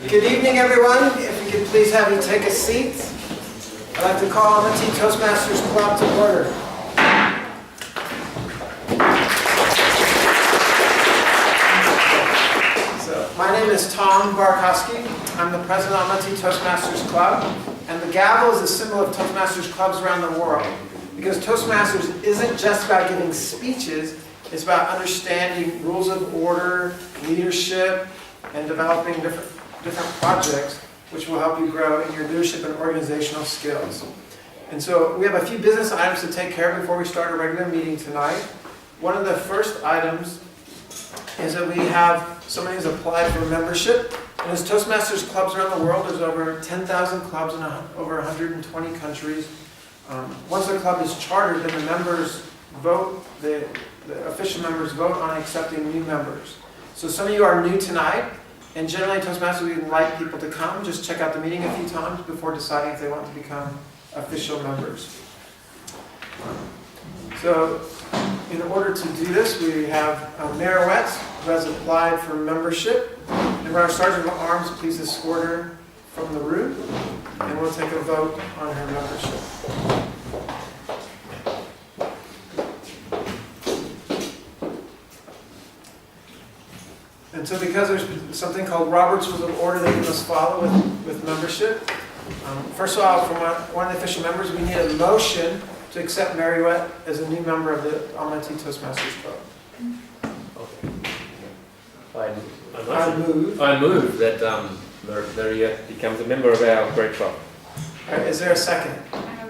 Good evening, everyone. If we could please have you take a seat. I'd like to call Almaty Toastmasters Club to order. So, my name is Tom Barkowski. I'm the president of Almaty Toastmasters Club, and the gavel is a symbol of Toastmasters clubs around the world. Because Toastmasters isn't just about giving speeches, it's about understanding rules of order, leadership, and developing different projects which will help you grow in your leadership and organizational skills. And so we have a few business items to take care of before we start our regular meeting tonight. One of the first items is that we have somebody who's applied for membership. And as Toastmasters clubs around the world, there's over 10,000 clubs in over 120 countries. Once a club is chartered, then the members vote, the official members vote on accepting new members. So some of you are new tonight, and generally Toastmasters, we invite people to come, just check out the meeting a few times before deciding if they want to become official members. So in order to do this, we have Merouette, who has applied for membership. And our Sergeant of Arms, please escort her from the room, and we'll take a vote on her membership. And so because there's something called Robert's Rules of Order that we must follow with membership, first of all, from one of the official members, we need a motion to accept Merouette as a new member of the Almaty Toastmasters Club. Okay. I move that Merouette becomes a member of our great club. All right, is there a second?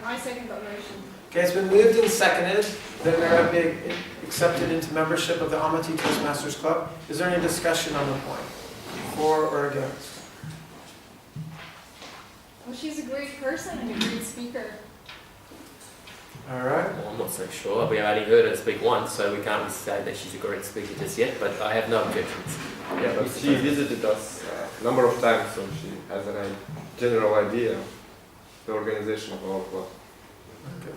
I second that motion. Okay, it's been moved and seconded that Merouette be accepted into membership of the Almaty Toastmasters Club. Is there any discussion on the point? For or against? Well, she's a great person and a great speaker. All right. Well, I'm not so sure. We only heard her speak once, so we can't say that she's a great speaker just yet, but I have no objections. Yeah, but she visited us a number of times, so she has a general idea of the organization of our club. Okay.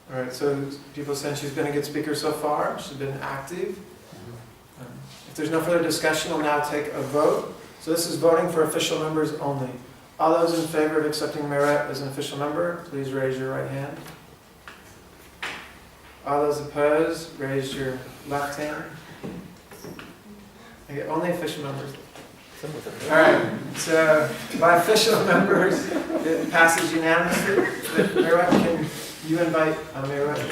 All right, so people saying she's been a good speaker so far. She's been active. If there's no further discussion, we'll now take a vote. So this is voting for official members only. All those in favor of accepting Merouette as an official member, please raise your right hand. All those opposed, raise your left hand. Okay, only official members. All right, so by official members, it passes unanimously. Merouette, can you invite Merouette?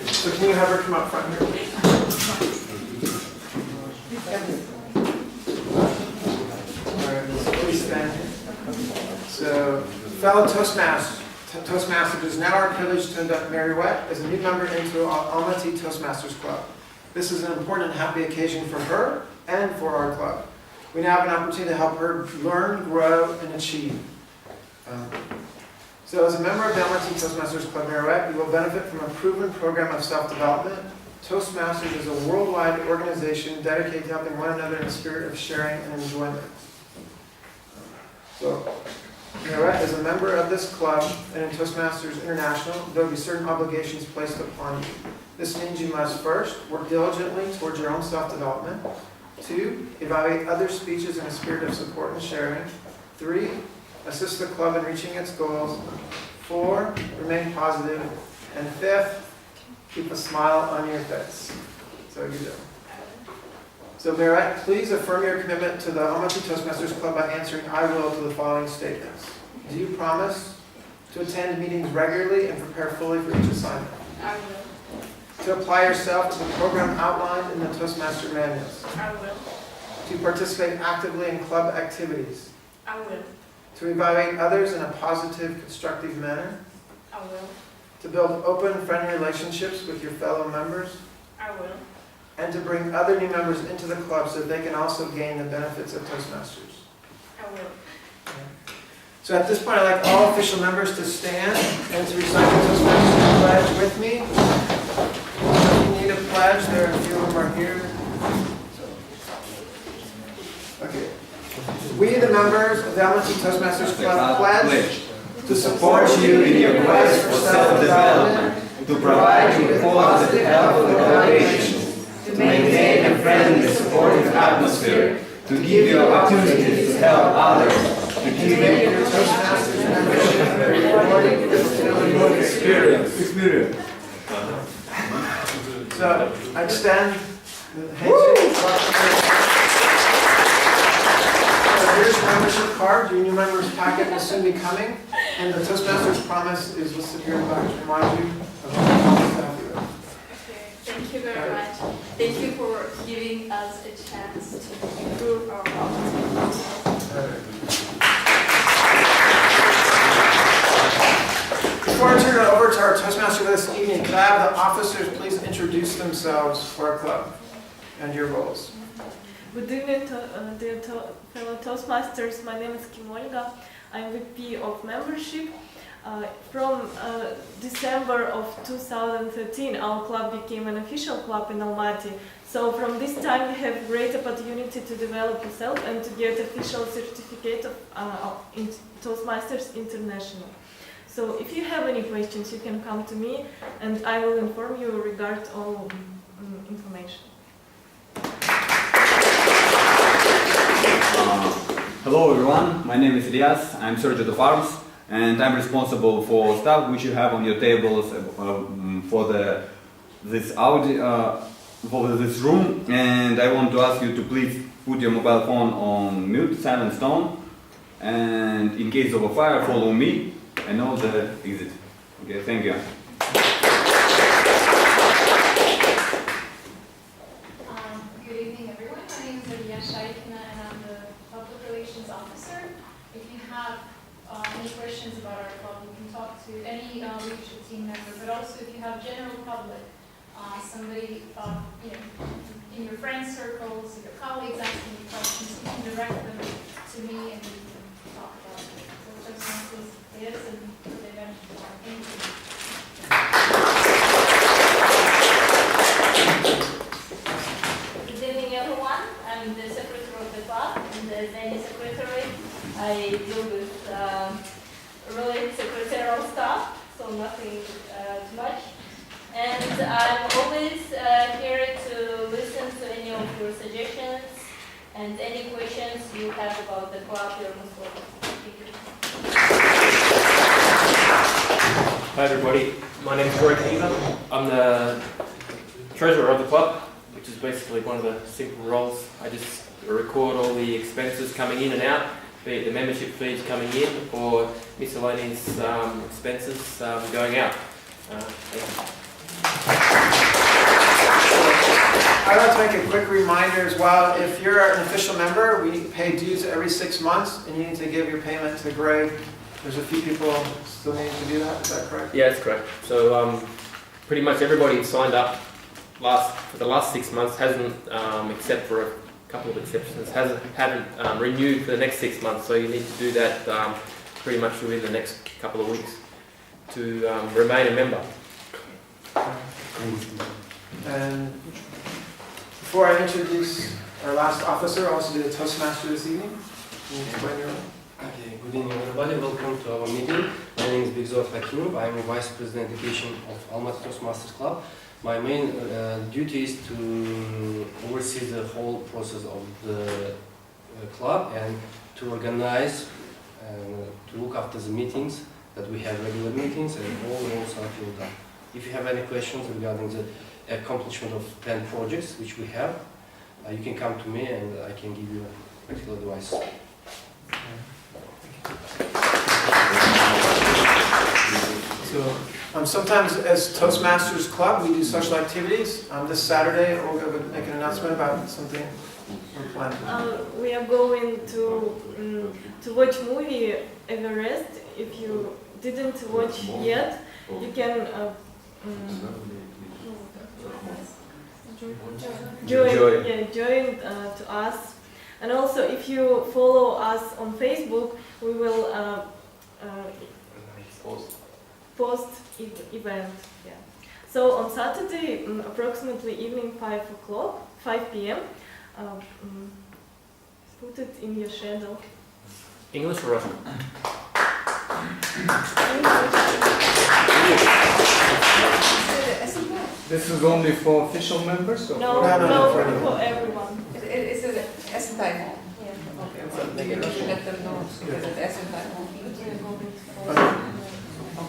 So can you have her come up front here, please? All right, please stand. So, fellow Toastmasters, it is now our privilege to induct Merouette as a new member into our Almaty Toastmasters Club. This is an important and happy occasion for her and for our club. We now have an opportunity to help her learn, grow, and achieve. So as a member of the Almaty Toastmasters Club Merouette, you will benefit from a proven program of self-development. Toastmasters is a worldwide organization dedicated to helping one another in a spirit of sharing and enjoyment. So, Merouette is a member of this club, and in Toastmasters International, there will be certain obligations placed upon you. This means you must first work diligently towards your own self-development. 2, evaluate other speeches in a spirit of support and sharing. 3, assist the club in reaching its goals. 4, remain positive. And 5th, keep a smile on your face. So you do. So Merouette, please affirm your commitment to the Almaty Toastmasters Club by answering I will to the following statements. Do you promise to attend meetings regularly and prepare fully for each assignment? I will. To apply yourself to the program outlined in the Toastmaster manuals. I will. To participate actively in club activities. I will. To evaluate others in a positive, constructive manner. I will. To build open, friendly relationships with your fellow members. I will. And to bring other new members into the club so that they can also gain the benefits of Toastmasters. I will. So at this point, I'd like all official members to stand and to recite the Toastmasters pledge with me. If you need a pledge, there are a few of them are here. Okay. We, the members of the Almaty Toastmasters Club, pledge to support you in your quest for self-development, to provide you with positive, helpful motivation, to maintain a friendly, supportive atmosphere, to give you opportunities to help others, to To make your Toastmasters membership a rewarding experience. So, I extend the handshake. So here's your membership card. Your new members packet will soon be coming. And the Toastmasters promise is listed here in the back to remind you of all the stuff you do. Okay, thank you very much. Thank you for giving us a chance to improve our quality. Before I turn it over to our Toastmaster this evening, could I have the officers please introduce themselves for our club and your roles? Good evening, dear fellow Toastmasters. My name is Kim Olga. I'm VP of Membership. From December of 2013, our club became an official club in Almaty. So from this time, we have great opportunity to develop ourselves and to get official certificate of Toastmasters International. So if you have any questions, you can come to me, and I will inform you regarding all information. Hello everyone, my name is Elias, I'm Sergio de Farms, and I'm responsible for stuff which you have on your tables for this room, and I want to ask you to please put your mobile phone on mute, silent tone, and in case of a fire, follow me and know the exit. Okay, thank you. Good evening, everyone. My name is Aliya Shaikina, and I'm the Public Relations Officer. If you have any questions about our club, you can talk to any leadership team member, but also if you have general public, somebody in your friend circles, your colleagues asking you questions, you can direct them to me and we can talk about it. So Toastmasters is and what the event are. Thank you. Good evening, everyone. I'm the secretary of the club, and as any secretary, I deal with really secretarial stuff, so nothing too much. And I'm always here to listen to any of your suggestions and any questions you have about the club. You're most welcome. Thank you. Hi everybody, my name is Roy Kiva. I'm the treasurer of the club, which is basically one of the simple roles. I just record all the expenses coming in and out, be it the membership fees coming in or miscellaneous expenses going out. I'd like to make a quick reminder as well. If you're an official member, we pay dues every 6 months, and you need to give your payment to Greg. There's a few people still needing to do that. Is that correct? Yeah, that's correct. So pretty much everybody who signed up for the last 6 months hasn't, except for a couple of exceptions, haven't renewed for the next 6 months. So you need to do that pretty much within the next couple of weeks to remain a member. And before I introduce our last officer, I'll also do the Toastmaster this evening. Can you explain your role? Okay, good evening everybody, welcome to our meeting. My name is Bigzor Hakim, I am Vice President Education of Almaty Toastmasters Club. My main duty is to oversee the whole process of the club and to organize and to look after the meetings, that we have regular meetings and all roles are filled up. If you have any questions regarding the accomplishment of 10 projects which we have, you can come to me and I can give you practical advice. So sometimes as Toastmasters Club, we do social activities. This Saturday, we're going to make an announcement about something we're planning. We are going to watch movie Everest. If you didn't watch yet, you can join to us. And also, if you follow us on Facebook, we will post event. Yeah. So on Saturday, approximately evening 5 p.m. Put it in your schedule. English or Russian? This is only for official members? Or No, No, for everyone. Is it Essen time home. Yeah. Okay, well, maybe we should let them know because at Essen time home.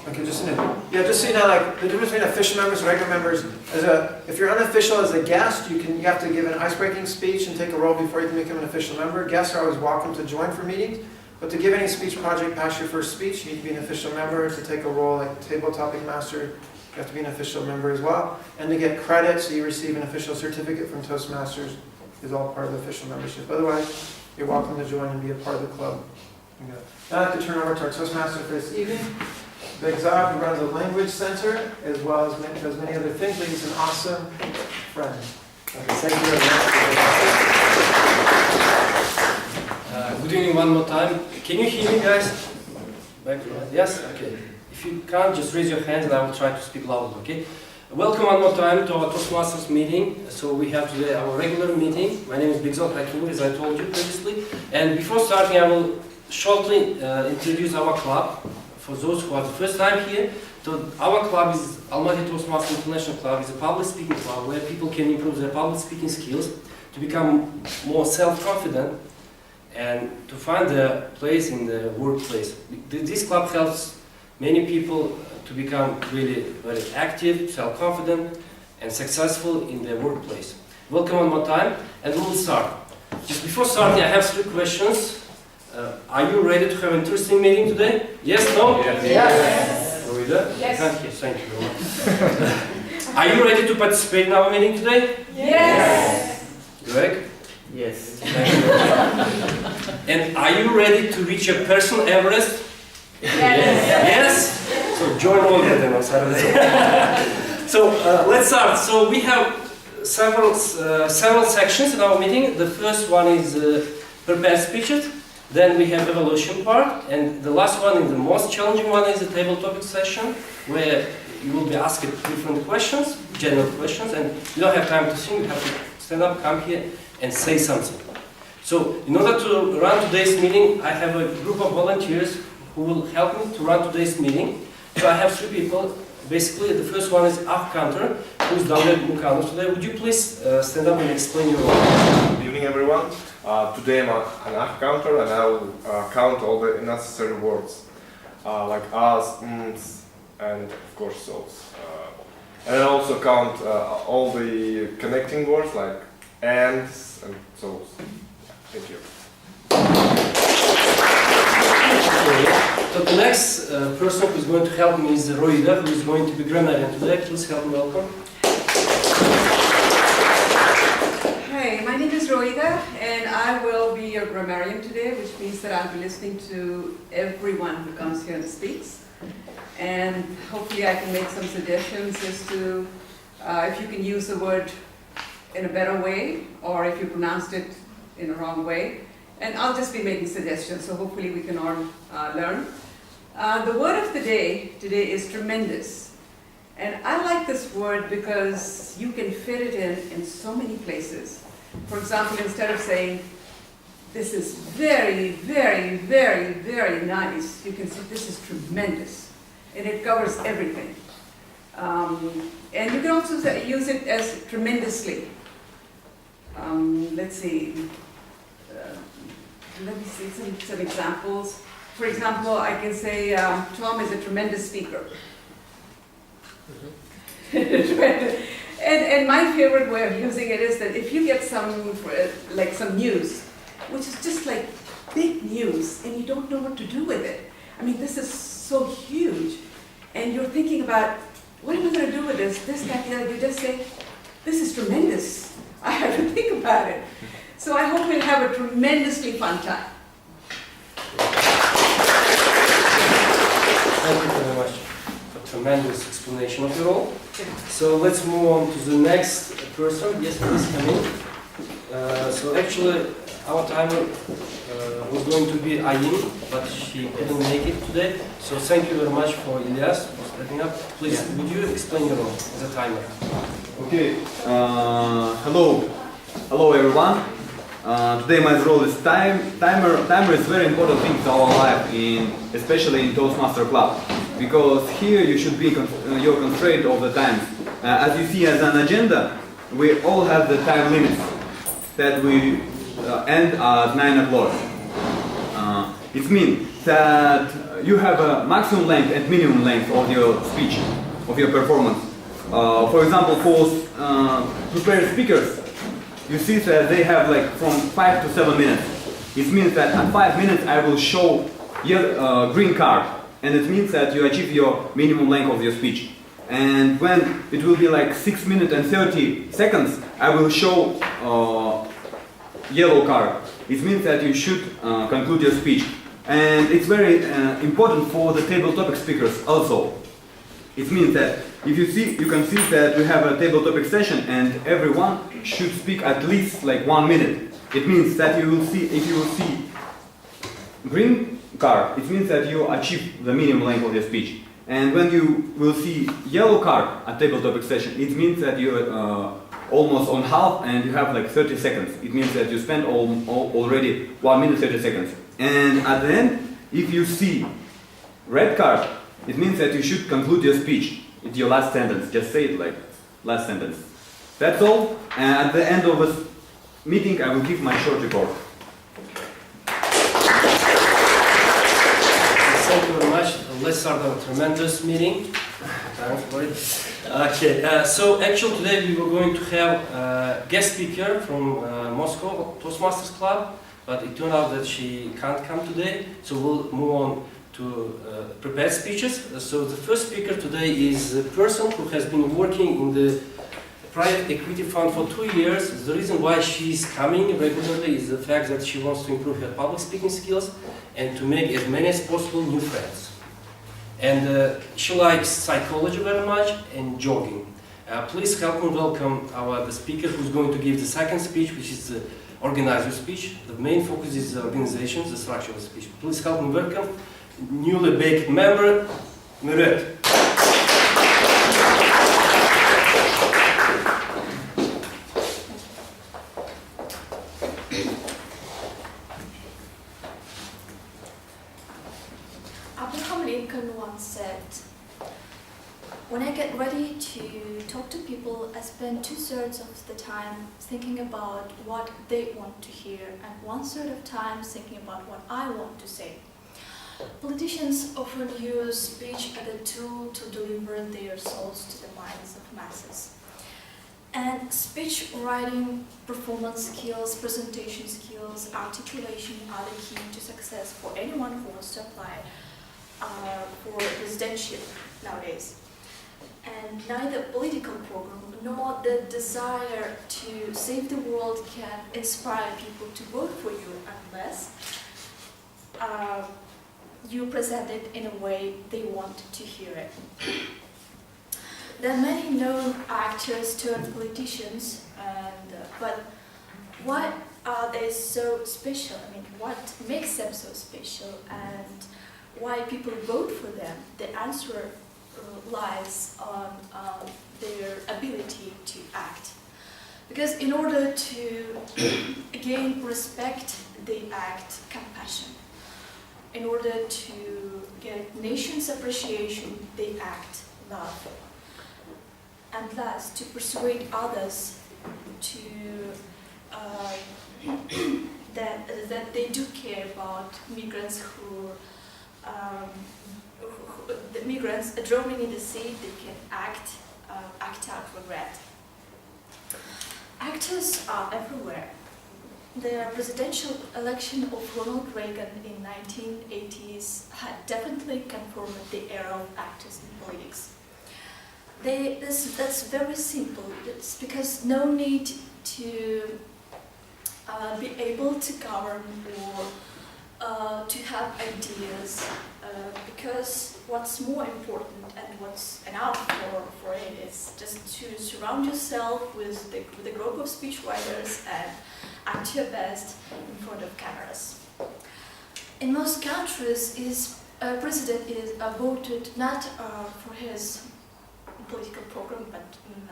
Okay, just so you know. Yeah, just so you know, like the difference between official members and regular members is if you're unofficial as a guest, you have to give an ice-breaking speech and take a roll before you can become an official member. Guests are always welcome to join for meetings, but to give any speech project past your first speech, you need to be an official member. To take a role like table topic master, you have to be an official member as well. And to get credit, so you receive an official certificate from Toastmasters, is all part of the official membership. Otherwise, you're welcome to join and be a part of the club. Okay. Now I'd like to turn over to our Toastmaster for this evening. Big Zog, who runs a language center, as well as does many other things, but he's an awesome friend. Okay, thank you very much. Good evening one more time. Can you hear me, guys? Yes? Okay. If you can't, just raise your hands and I will try to speak loudly, okay? Welcome one more time to our Toastmasters meeting. So we have today our regular meeting. My name is Big Zog, as I told you previously. And before starting, I will shortly introduce our club. For those who are the first time here, our club is Almaty Toastmasters International Club. It's a public speaking club where people can improve their public speaking skills to become more self-confident and to find their place in the workplace. This club helps many people to become really very active, self-confident and successful in their workplace. Welcome one more time and we will start. Just before starting, I have 3 questions. Are you ready to have an interesting meeting today? Yes, no? Yes. Yes. Rita? Yes. Thank you very much. Are you ready to participate in our meeting today? Yes. Greg? Yes. Thank you. And are you ready to reach your personal Everest? Yes. So join all of them on Saturday. So let's start. So we have several sections in our meeting. The first one is prepared speeches. Then we have evaluation part, and the last one is the most challenging one is the table topic session, where you will be asked different questions, general questions, and you don't have time to think, you have to stand up, come here, and say something. So in order to run today's meeting, I have a group of volunteers who will help me to run today's meeting. So I have 3 people. Basically, the first one is Ak Counter, who is down at Mukano today. Would you please stand up and explain your role? Good evening, everyone. Today I'm an AH counter and I will count all the necessary words like as, and of course so's. And I also count all the connecting words like ands and so's. Thank you. So the next person who is going to help me is Roida, who is going to be grammarian today. Please help me welcome. Hi, my name is Roida, and I will be your grammarian today, which means that I'll be listening to everyone who comes here and speaks. And hopefully I can make some suggestions as to if you can use the word in a better way, or if you pronounced it in a wrong way. And I'll just be making suggestions, so hopefully we can all learn. The word of the day today is tremendous. And I like this word because you can fit it in so many places. For example, instead of saying, this is very, very, very, very nice, you can say, this is tremendous. And it covers everything. And you can also use it as tremendously. Let's see. Let me see some examples. For example, I can say, Tom is a tremendous speaker. And my favorite way of using it is that if you get some news, which is just like big news, and you don't know what to do with it. I mean, this is so huge, and you're thinking about, what am I going to do with this, that, the other. You just say, this is tremendous. I have to think about it. So I hope we'll have a tremendously fun time. Thank you very much for tremendous explanation of your role. So let's move on to the next person. Yes, please come in. So actually, our timer was going to be Ayin, but she couldn't make it today. So thank you very much for Ilyas for stepping up. Please, would you explain your role as a timer? Okay. Hello everyone. Today my role is timer. Timer is very important thing to our life, especially in Toastmaster Club, because here you should be your constraint of the time. As you see as an agenda, we all have the time limits that we end at 9 o'clock. It means that you have a maximum length and minimum length of your speech, of your performance. For example, for prepared speakers, you see that they have like from 5 to 7 minutes. It means that at 5 minutes I will show your green card, and it means that you achieve your minimum length of your speech. And when it will be like 6 minutes and 30 seconds, I will show yellow card. It means that you should conclude your speech. And it's very important for the table topic speakers also. It means that if you see, you can see that we have a table topic session and everyone should speak at least like 1 minute. It means that you will see, if you will see green card, it means that you achieve the minimum length of your speech. And when you will see yellow card at table topic session, it means that you're almost on half and you have like 30 seconds. It means that you spent already 1 minute 30 seconds. And at the end, if you see red card, it means that you should conclude your speech. It's your last sentence. Just say it like last sentence. That's all. And at the end of this meeting, I will give my short report. Thank you very much. Let's start our tremendous meeting. Time for it. Okay, so actually today we were going to have a guest speaker from Moscow Toastmasters Club, but it turned out that she can't come today, so we'll move on to prepared speeches. So the first speaker today is a person who has been working in the private equity fund for 2 years. The reason why she's coming regularly is the fact that she wants to improve her public speaking skills and to make as many as possible new friends. And she likes psychology very much and jogging. Please help me welcome the speaker who's going to give the second speech, which is the organizer speech. The main focus is the organization, the structure of the speech. Please help me welcome newly baked member, Murat. Abraham Lincoln once said, "When I get ready to talk to people, I spend 2/3 of the time thinking about what they want to hear and 1/3 of time thinking about what I want to say." Politicians often use speech as a tool to deliver their souls to the minds of masses. And speech writing, performance skills, presentation skills, articulation are the key to success for anyone who wants to apply for presidentship nowadays. And neither political program nor the desire to save the world can inspire people to vote for you unless you present it in a way they want to hear it. There are many known actors turned politicians, but why are they so special? I mean, what makes them so special, and why people vote for them? The answer lies on their ability to act. Because in order to gain respect, they act compassion. In order to get nation's appreciation, they act love. And last, to persuade others to that they do care about migrants the migrants drowning in the sea. They can act out regret. Actors are everywhere. The presidential election of Ronald Reagan in 1980s had definitely confirmed the era of actors in politics. That's very simple. It's because no need to be able to govern or to have ideas, because what's more important and what's enough for it is just to surround yourself with a group of speechwriters and act your best in front of cameras. In most countries, a president is voted not for his political program, but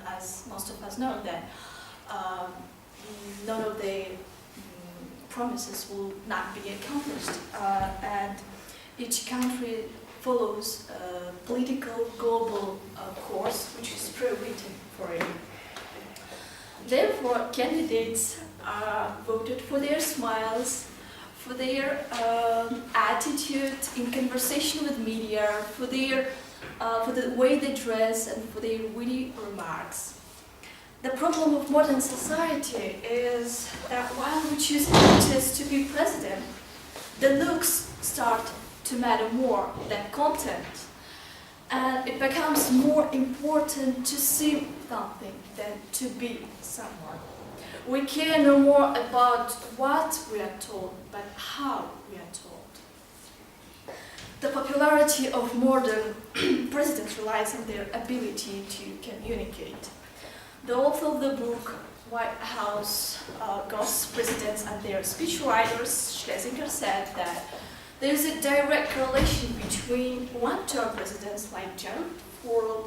as most of us know, that none of the promises will not be accomplished, and each country follows a political global course which is pre-written for it. Therefore, candidates voted for their smiles, for their attitude in conversation with media, for the way they dress, and for their witty remarks. The problem of modern society is that while we choose actors to be president, the looks start to matter more than content. And it becomes more important to see something than to be someone. We care no more about what we are told, but how we are told. The popularity of modern presidents relies on their ability to communicate. The author of the book, White House Ghost Presidents and Their Speechwriters, Schlesinger, said that there is a direct correlation between one-term presidents like Gerald Ford,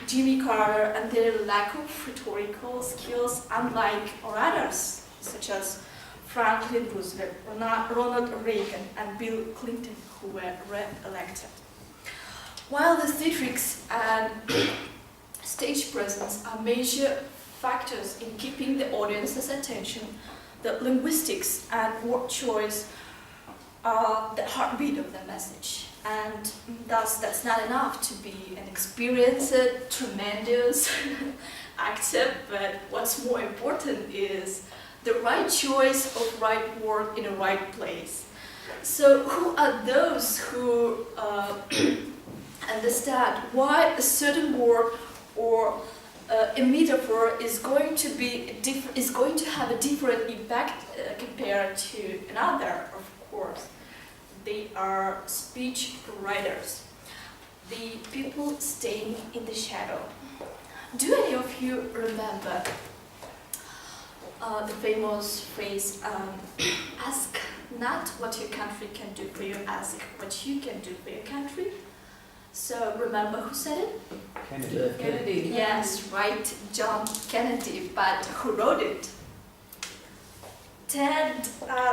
Jimmy Carter, and their lack of rhetorical skills, unlike orators such as Franklin Roosevelt, Ronald Reagan, and Bill Clinton, who were re-elected. While the theatrics and stage presence are major factors in keeping the audience's attention, the linguistics and word choice are the heartbeat of the message. And thus, that's not enough to be an experienced, tremendous actor, but what's more important is the right choice of right word in the right place. So who are those who understand why a certain word or a metaphor is going to have a different impact compared to another? Of course, they are speech writers, the people staying in the shadow. Do any of you remember the famous phrase, ask not what your country can do for you, ask what you can do for your country? So remember who said it? Kennedy. Yes, right, John Kennedy, but who wrote it? Ted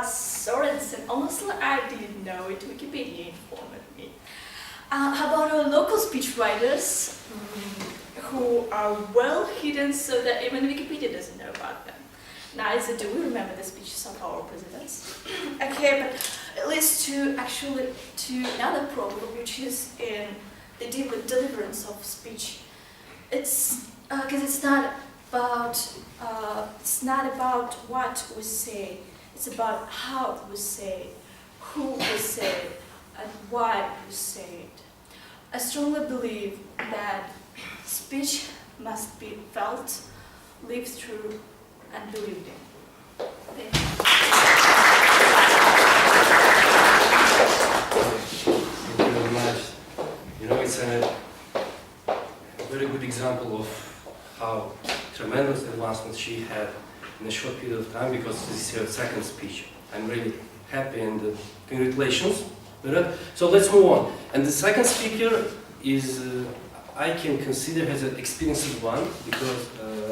Sorensen. Honestly, I didn't know it. Wikipedia informed me. How about our local speechwriters who are well hidden so that even Wikipedia doesn't know about them? Neither do we remember the speeches of our presidents. Okay, but it leads to another problem, which is in the deliverance of speech. It's because it's not about what we say. It's about how we say, who we say, and why we say it. I strongly believe that speech must be felt, lived through, and believed in. Thank you. Thank you very much. You know, it's a very good example of how tremendous advancement she had in a short period of time, because this is her second speech. I'm really happy and congratulations. So let's move on. And the second speaker is, I can consider as an experienced one, because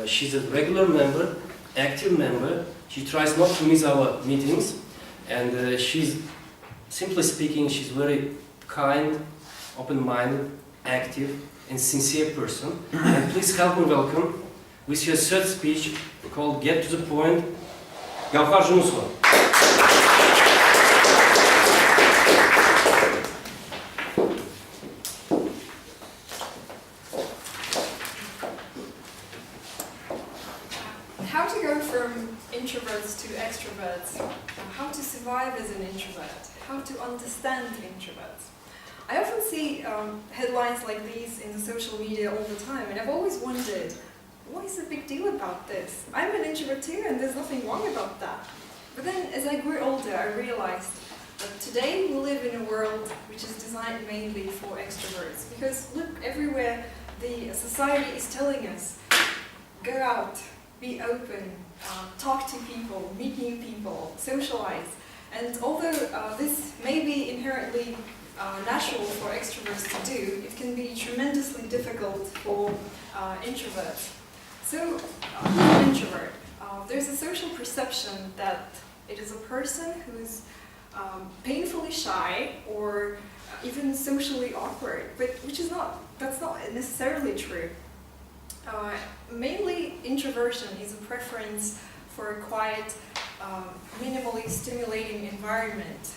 she's a regular member, active member. She tries not to miss our meetings, and she's, simply speaking, she's very kind, open-minded, active, and sincere person. And please help me welcome with her third speech called Get to the Point, Gavhar Junusova. How to go from introverts to extroverts, how to survive as an introvert, how to understand introverts. I often see headlines like these in the social media all the time, and I've always wondered, what is the big deal about this? I'm an introvert too, and there's nothing wrong about that. But then, as I grew older, I realized that today we live in a world which is designed mainly for extroverts. Because look, everywhere the society is telling us, go out, be open, talk to people, meet new people, socialize. And although this may be inherently natural for extroverts to do, it can be tremendously difficult for introverts. So, an introvert, there's a social perception that it is a person who is painfully shy or even socially awkward, but that's not necessarily true. Mainly, introversion is a preference for a quiet, minimally stimulating environment.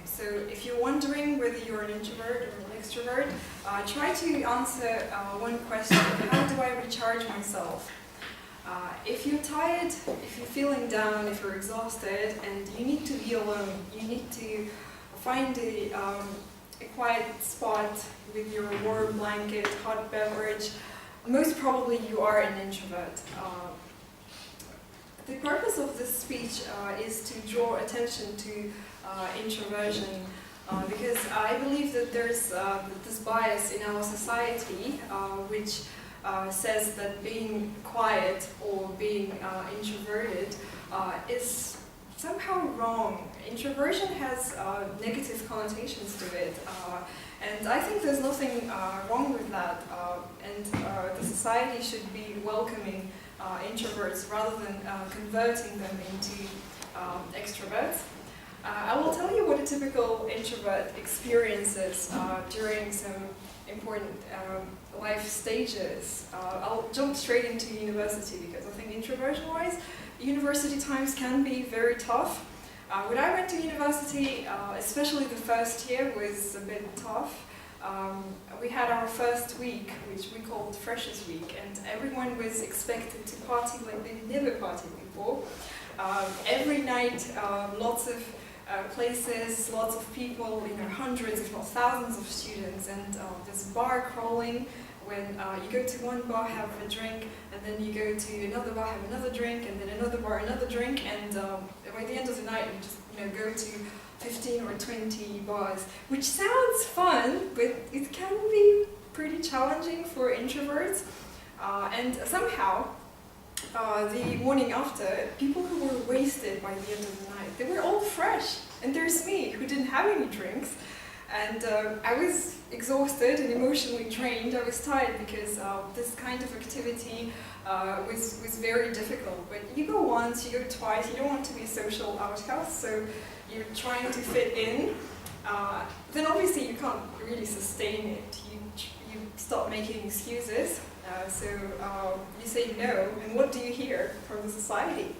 So if you're wondering whether you're an introvert or an extrovert, try to answer one question: how do I recharge myself? If you're tired, if you're feeling down, if you're exhausted, and you need to be alone, you need to find a quiet spot with your warm blanket, hot beverage, most probably you are an introvert. The purpose of this speech is to draw attention to introversion, because I believe that there's this bias in our society which says that being quiet or being introverted is somehow wrong. Introversion has negative connotations to it, and I think there's nothing wrong with that, and the society should be welcoming introverts rather than converting them into extroverts. I will tell you what a typical introvert experiences during some important life stages. I'll jump straight into university because I think introversion-wise, university times can be very tough. When I went to university, especially the first year was a bit tough. We had our first week, which we called Freshers Week, and everyone was expected to party like they'd never partied before. Every night, lots of places, lots of people, hundreds if not thousands of students, and there's bar crawling when you go to one bar, have a drink, and then you go to another bar, have another drink, and then another bar, another drink, and by the end of the night, you just go to 15 or 20 bars, which sounds fun, but it can be pretty challenging for introverts. And somehow, the morning after, people who were wasted by the end of the night, they were all fresh. And there's me, who didn't have any drinks. And I was exhausted and emotionally drained. I was tired because this kind of activity was very difficult. But you go once, you go twice, you don't want to be a social outcast, so you're trying to fit in. Then obviously you can't really sustain it. You stop making excuses. So you say no, and what do you hear from the society?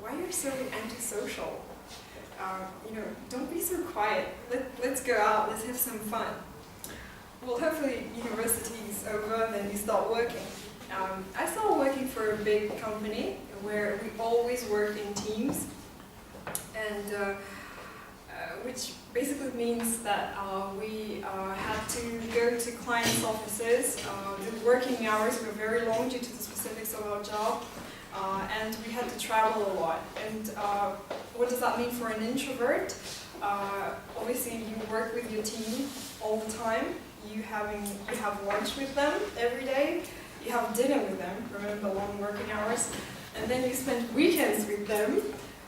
Why are you so antisocial? Don't be so quiet. Let's go out, let's have some fun. Well, hopefully university is over, then you start working. I started working for a big company where we always work in teams, and which basically means that we had to go to clients' offices. The working hours were very long due to the specifics of our job, and we had to travel a lot. And what does that mean for an introvert? Obviously, you work with your team all the time. You have lunch with them every day. You have dinner with them. Remember, long working hours. And then you spend weekends with them.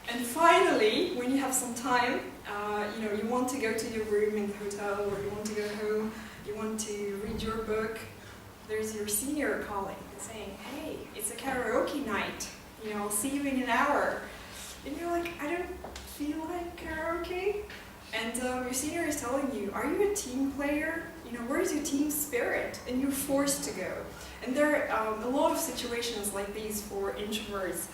And finally, when you have some time, you want to go to your room in the hotel, or you want to go home, you want to read your book, there's your senior calling and saying, hey, it's a karaoke night, I'll see you in an hour. And you're like, I don't feel like karaoke. And your senior is telling you, are you a team player? Where's your team spirit? And you're forced to go. And there are a lot of situations like these for introverts.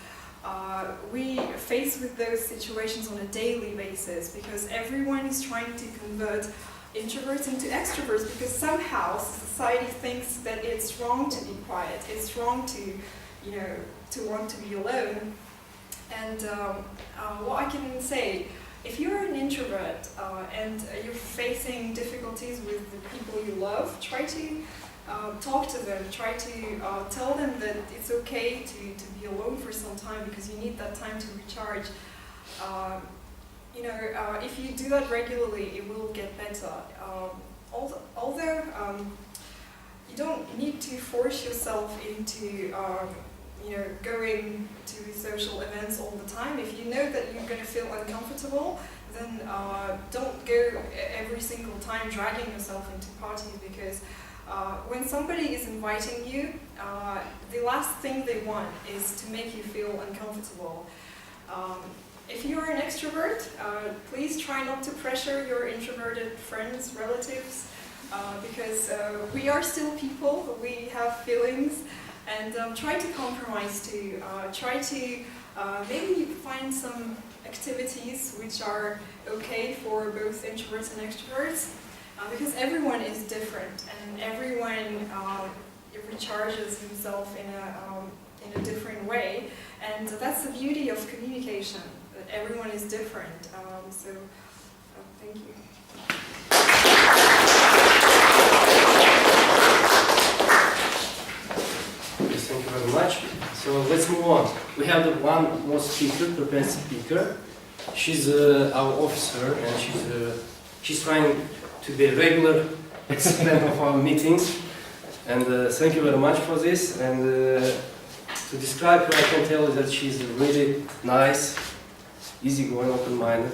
We face with those situations on a daily basis because everyone is trying to convert introverts into extroverts because somehow society thinks that it's wrong to be quiet, it's wrong to, to want to be alone. And what I can say, if you're an introvert and you're facing difficulties with the people you love, try to talk to them, try to tell them that it's okay to be alone for some time because you need that time to recharge. If you do that regularly, it will get better. Although you don't need to force yourself into going to social events all the time. If you know that you're going to feel uncomfortable, then don't go every single time dragging yourself into parties because when somebody is inviting you, the last thing they want is to make you feel uncomfortable. If you're an extrovert, please try not to pressure your introverted friends, relatives, because we are still people, we have feelings, and try to compromise too. Try to maybe you find some activities which are okay for both introverts and extroverts, because everyone is different and everyone recharges himself in a different way, and that's the beauty of communication, that everyone is different. Thank you. Yes, thank you very much. So let's move on. We have the one more speaker, prepared speaker. She's our officer, and she's trying to be a regular participant of our meetings. And thank you very much for this. And to describe her, I can tell you that she's a really nice, easygoing, open-minded,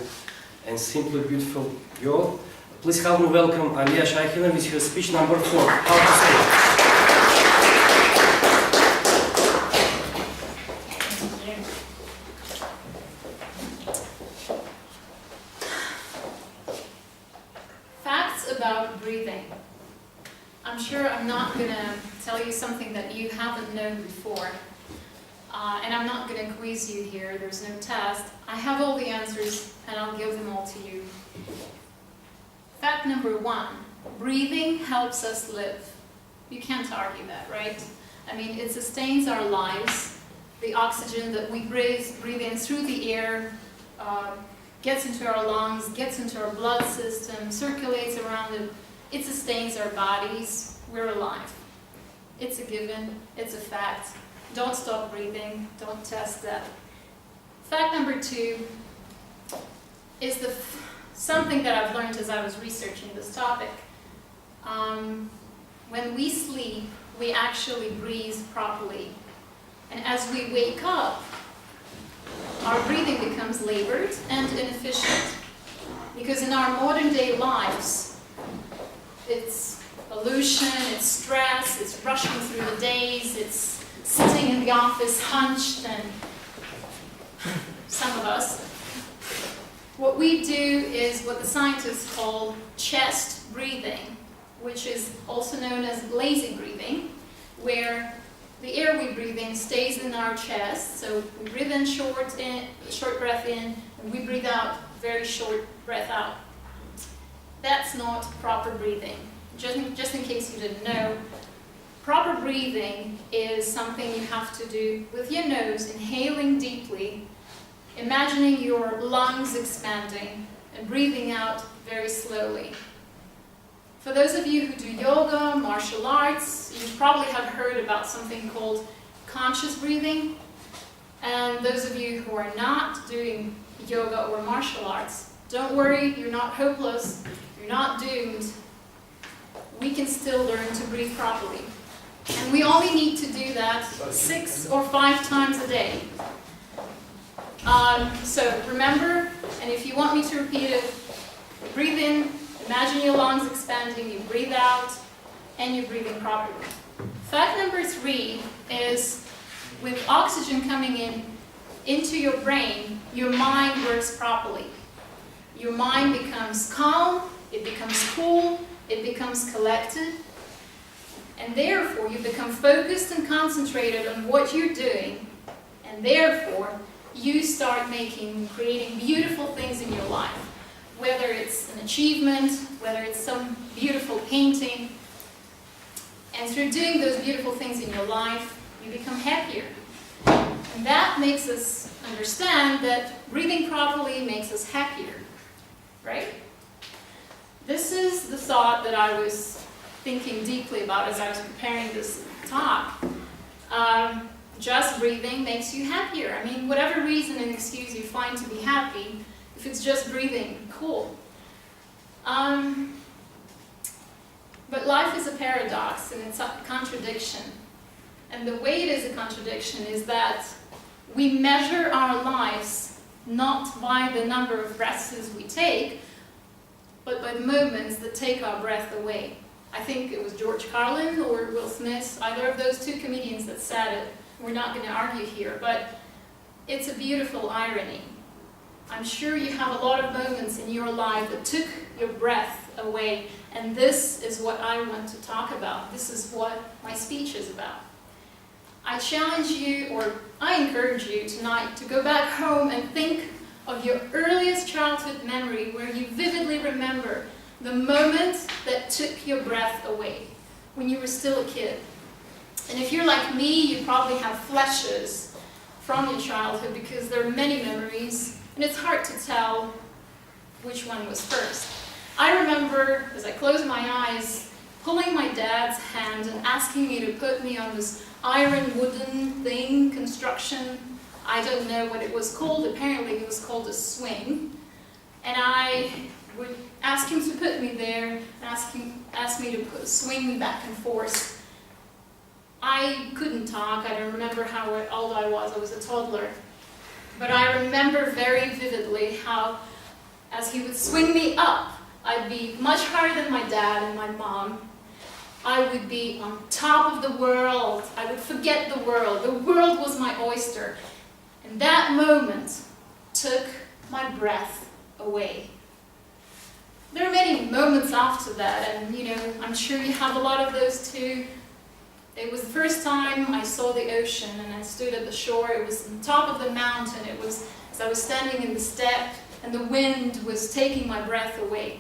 and simply beautiful girl. Please help me welcome Aliya Shaykhina with her speech number 4. How to say? Facts about breathing. I'm sure I'm not going to tell you something that you haven't known before. And I'm not going to quiz you here, there's no test. I have all the answers and I'll give them all to you. Fact number 1, breathing helps us live. You can't argue that, right? I mean, it sustains our lives. The oxygen that we breathe in through the air gets into our lungs, gets into our blood system, circulates around it. It sustains our bodies. We're alive. It's a given. It's a fact. Don't stop breathing. Don't test that. Fact number 2 is something that I've learned as I was researching this topic. When we sleep, we actually breathe properly. And as we wake up, our breathing becomes labored and inefficient. Because in our modern day lives, it's pollution, it's stress, it's rushing through the days, it's sitting in the office hunched, and some of us. What we do is what the scientists call chest breathing, which is also known as lazy breathing, where the air we breathe in stays in our chest. So we breathe in short breath in, and we breathe out very short breath out. That's not proper breathing. Just in case you didn't know, proper breathing is something you have to do with your nose, inhaling deeply, imagining your lungs expanding, and breathing out very slowly. For those of you who do yoga, martial arts, you probably have heard about something called conscious breathing. And those of you who are not doing yoga or martial arts, don't worry, you're not hopeless, you're not doomed. We can still learn to breathe properly. And we only need to do that 6 or 5 times a day. So remember, and if you want me to repeat it, breathe in, imagine your lungs expanding, you breathe out, and you're breathing properly. Fact number 3 is, with oxygen coming into your brain, your mind works properly. Your mind becomes calm, it becomes cool, it becomes collected, and therefore you become focused and concentrated on what you're doing, and therefore you start creating beautiful things in your life. Whether it's an achievement, whether it's some beautiful painting, and through doing those beautiful things in your life, you become happier. And that makes us understand that breathing properly makes us happier, right? This is the thought that I was thinking deeply about as I was preparing this talk. Just breathing makes you happier. I mean, whatever reason and excuse you find to be happy, if it's just breathing, cool. But life is a paradox and it's a contradiction. And the way it is a contradiction is that we measure our lives not by the number of breaths we take, but by the moments that take our breath away. I think it was George Carlin or Will Smith, either of those 2 comedians that said it. We're not going to argue here, but it's a beautiful irony. I'm sure you have a lot of moments in your life that took your breath away, and this is what I want to talk about. This is what my speech is about. I challenge you, or I encourage you tonight to go back home and think of your earliest childhood memory where you vividly remember the moment that took your breath away when you were still a kid. And if you're like me, you probably have flashes from your childhood because there are many memories and it's hard to tell which one was first. I remember, as I closed my eyes, pulling my dad's hand and asking me to put me on this iron wooden thing, construction. I don't know what it was called. Apparently it was called a swing. And I would ask him to put me there and ask me to swing me back and forth. I couldn't talk. I don't remember how old I was. I was a toddler. But I remember very vividly how, as he would swing me up, I'd be much higher than my dad and my mom. I would be on top of the world. I would forget the world. The world was my oyster. And that moment took my breath away. There are many moments after that, and I'm sure you have a lot of those too. It was the first time I saw the ocean and I stood at the shore. It was on top of the mountain. It was as I was standing in the steppe and the wind was taking my breath away.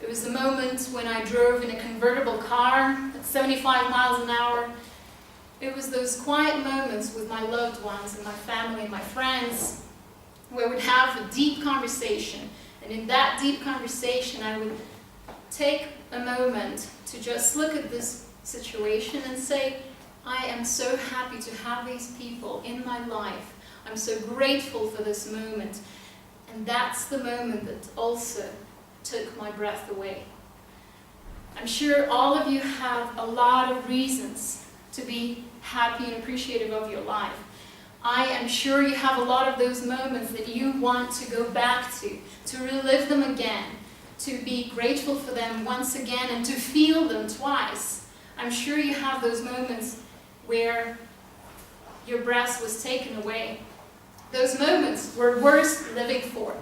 It was the moment when I drove in a convertible car at 75 miles an hour. It was those quiet moments with my loved ones and my family and my friends where we'd have a deep conversation. And in that deep conversation, I would take a moment to just look at this situation and say, I am so happy to have these people in my life. I'm so grateful for this moment. And that's the moment that also took my breath away. I'm sure all of you have a lot of reasons to be happy and appreciative of your life. I am sure you have a lot of those moments that you want to go back to relive them again, to be grateful for them once again, and to feel them twice. I'm sure you have those moments where your breath was taken away. Those moments were worth living for.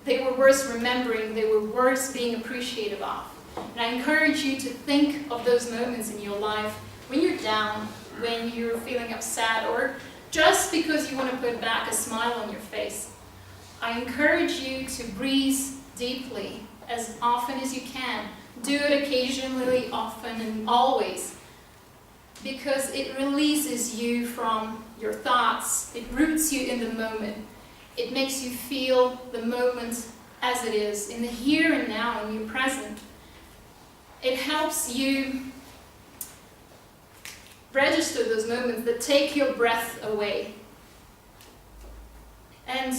They were worth remembering. They were worth being appreciative of. And I encourage you to think of those moments in your life when you're down, when you're feeling upset, or just because you want to put back a smile on your face. I encourage you to breathe deeply as often as you can. Do it occasionally, often, and always, because it releases you from your thoughts. It roots you in the moment. It makes you feel the moment as it is, in the here and now, in your present. It helps you register those moments that take your breath away. And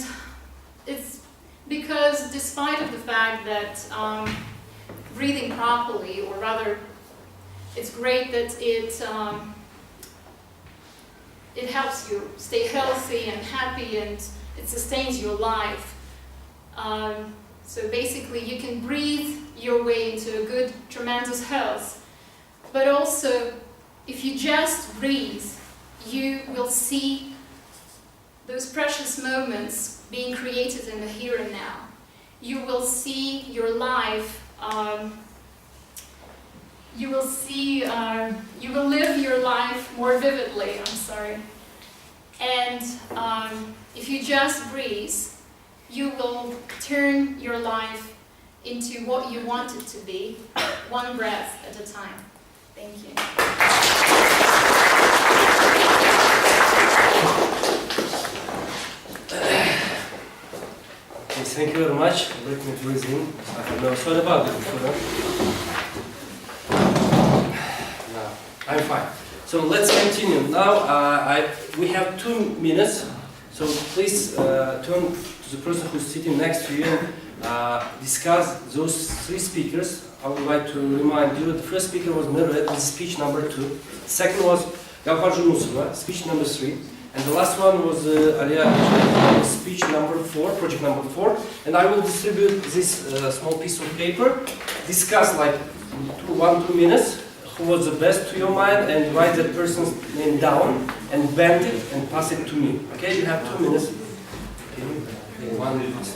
it's because despite of the fact that breathing properly, or rather, it's great that it helps you stay healthy and happy, and it sustains your life. So basically, you can breathe your way into a good, tremendous health. But also, if you just breathe, you will see those precious moments being created in the here and now. You will see your life, you will live your life more vividly, And if you just breathe, you will turn your life into what you want it to be, one breath at a time. Thank you. Thank you very much. Let me breathe in. I have never thought about it before. No, I'm fine. So let's continue. Now we have 2 minutes. So please turn to the person who's sitting next to you and discuss those 3 speakers. I would like to remind you that the first speaker was Mervet with speech number 2. Second was Gafar Junusova, speech number 3. And the last one was Alia, speech number 4, project number 4. And I will distribute this small piece of paper, discuss like 1-2 minutes, who was the best to your mind, and write that person's name down, and bend it, and pass it to me. Okay, you have 2 minutes. Okay, 1 minute.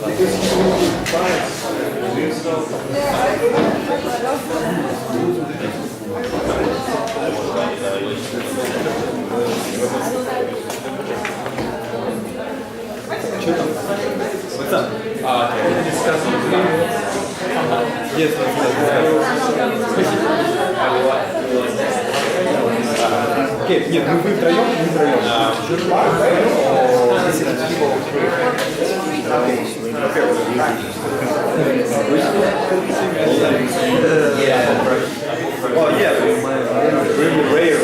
What's up? Yes, окей, нет, мы втроем, Oh yeah, really rare.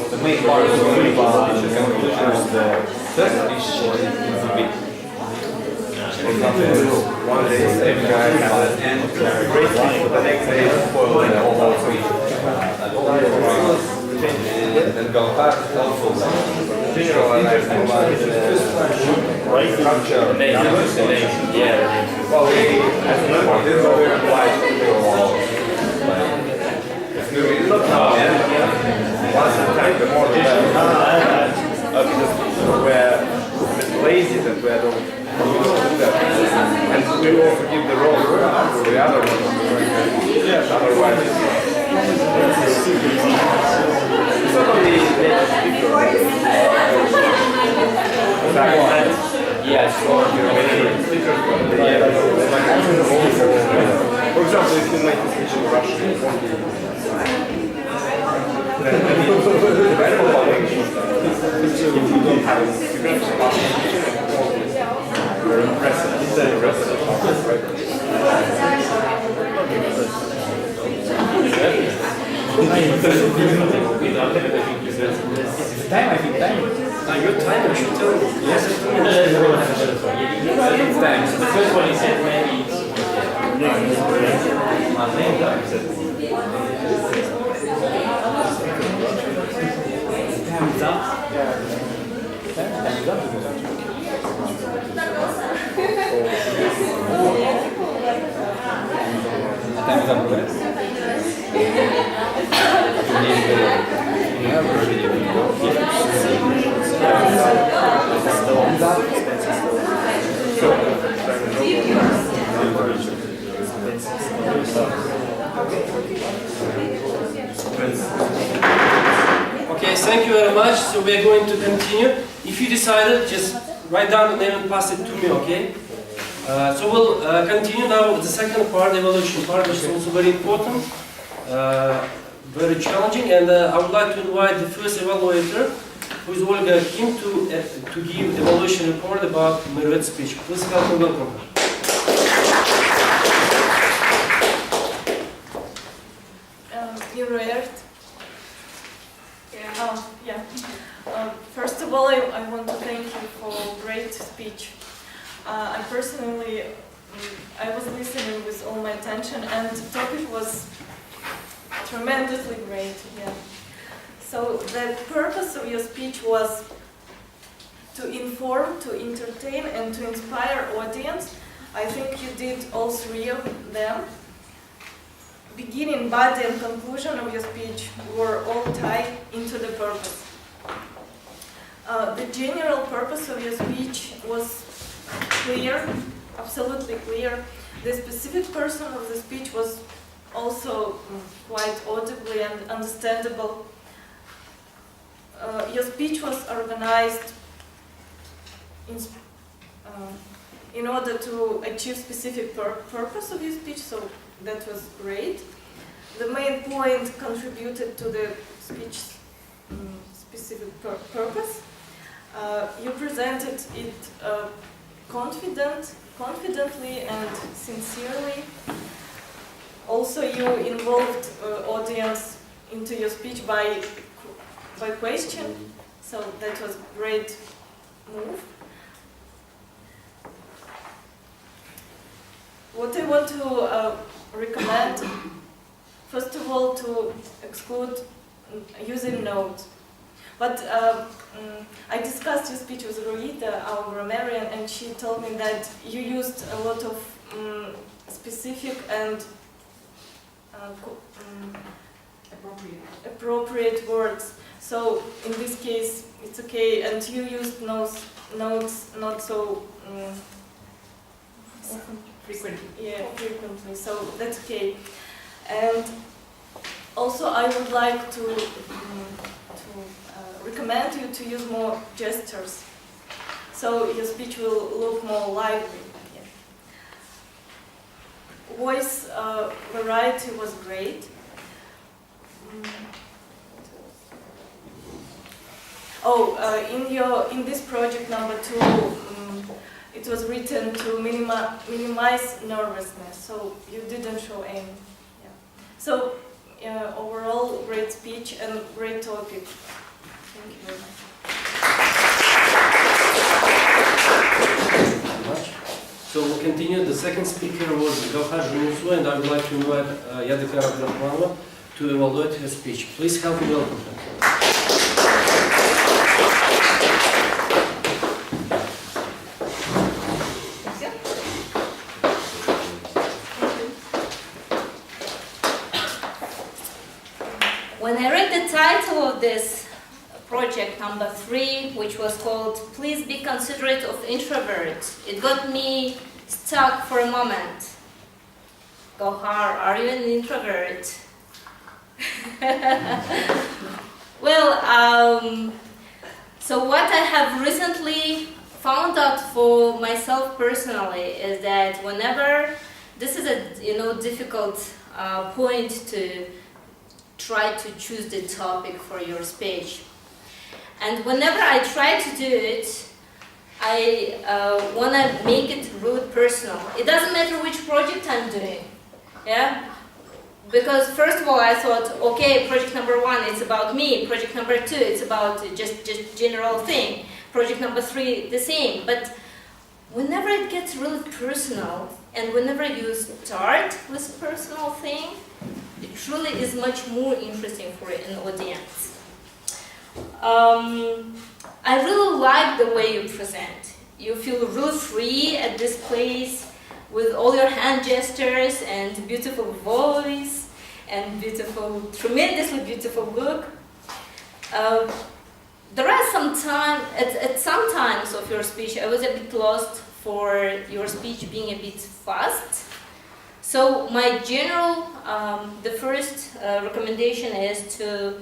The main part of the one day same guy and great for the next day spoil the whole and then go back also general structure. Yeah. Well, this is what we apply to once at a time, the more the better. Because we're a bit lazy that we don't do that. And we also give the role to the other one. Yes, otherwise it's not only yes, or for example, if you make a speech in Russian, it won't be if you don't have very impressive. It's an impressive topic, right? Time, I think time. Your time, you should tell me. Yes, it's time. So the first one he said maybe. My name Time's up. Time's up. Time's up. Okay, thank you very much. So we are going to continue. If you decided, just write down the name and pass it to me, okay? So we'll continue now with the second part, the evaluation part, which is also very important, very challenging, and I would like to invite the first evaluator, who is Olga Kim, to give evaluation report about Mervet's speech. Please help me welcome her. First of all, I want to thank you for a great speech. I personally, I was listening with all my attention, and the topic was tremendously great. Yeah. So the purpose of your speech was to inform, to entertain, and to inspire audience. I think you did all three of them. Beginning, body, and conclusion of your speech were all tied into the purpose. The general purpose of your speech was clear, absolutely clear. the specific person of the speech was also quite audibly and understandable. Your speech was organized in order to achieve specific purpose of your speech, so that was great. The main point contributed to the speech specific purpose. You presented it confidently and sincerely. Also, you involved audience into your speech by question, so that was a great move. What I want to recommend, first of all, to exclude using notes. But I discussed your speech with Rolita, our grammarian, and she told me that you used a lot of specific and appropriate words. So in this case, it's okay, and you used notes not so Frequently. Yeah, frequently. So that's okay. And also, I would like to recommend you to use more gestures, so your speech will look more lively. Yeah. Voice variety was great. In this project number 2, it was written to minimize nervousness, so you didn't show any. Yeah. So overall, great speech and great topic. Thank you very much. So we'll continue. The second speaker was Gauhar Junusu, and I would like to invite Yadika Abdurrahmanova to evaluate her speech. Please help me welcome her. When I read the title of this project number 3, which was called "Please be considerate of introverts," it got me stuck for a moment. Gauhar, are you an introvert? Well, so what I have recently found out for myself personally is that whenever this is a difficult point to try to choose the topic for your speech. And whenever I try to do it, I want to make it really personal. It doesn't matter which project I'm doing, yeah? Because first of all, I thought, okay, project number 1, it's about me. Project number 2, it's about just general thing. Project number 3, the same. But whenever it gets really personal, and whenever you start with a personal thing, it truly is much more interesting for an audience. I really like the way you present. You feel really free at this place with all your hand gestures and beautiful voice and tremendously beautiful look. There are at some times of your speech, I was a bit lost for your speech being a bit fast. So my general, the first recommendation is to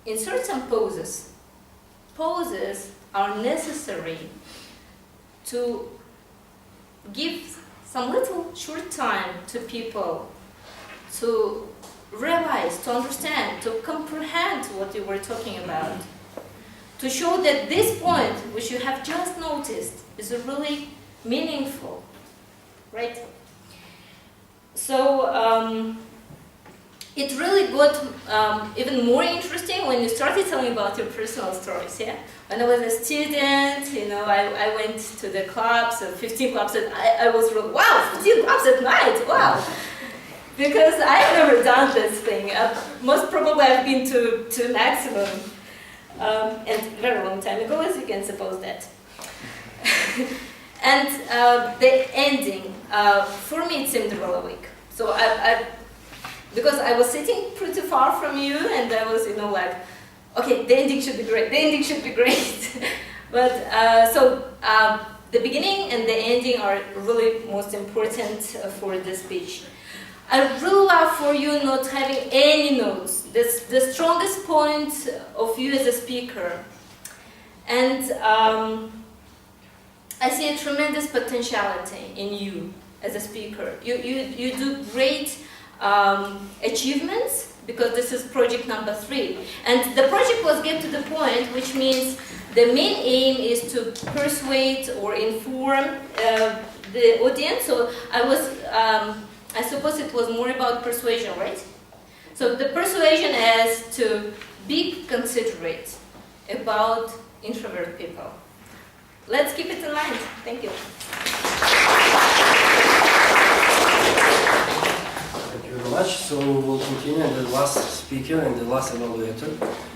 insert some pauses. Pauses are necessary to give some little short time to people to realize, to understand, to comprehend what you were talking about. To show that this point, which you have just noticed, is really meaningful, right? So it really got even more interesting when you started telling about your personal stories, yeah? When I was a student, I went to the clubs, 15 clubs, and I was really, wow, 15 clubs at night, wow! Because I've never done this thing. Most probably I've been to maximum, and a very long time ago, as you can suppose that. And the ending, for me, it seemed really weak. So because I was sitting pretty far from you, and I was, like, okay, the ending should be great. The ending should be great. But the beginning and the ending are really most important for the speech. I really love for you not having any notes. That's the strongest point of you as a speaker. And I see a tremendous potentiality in you as a speaker. You do great achievements, because this is project number 3. And the project was get to the point, which means the main aim is to persuade or inform the audience. So I suppose it was more about persuasion, right? So the persuasion is to be considerate about introvert people. Let's keep it in mind. Thank you. Thank you very much. So we'll continue, and the last speaker and the last evaluator.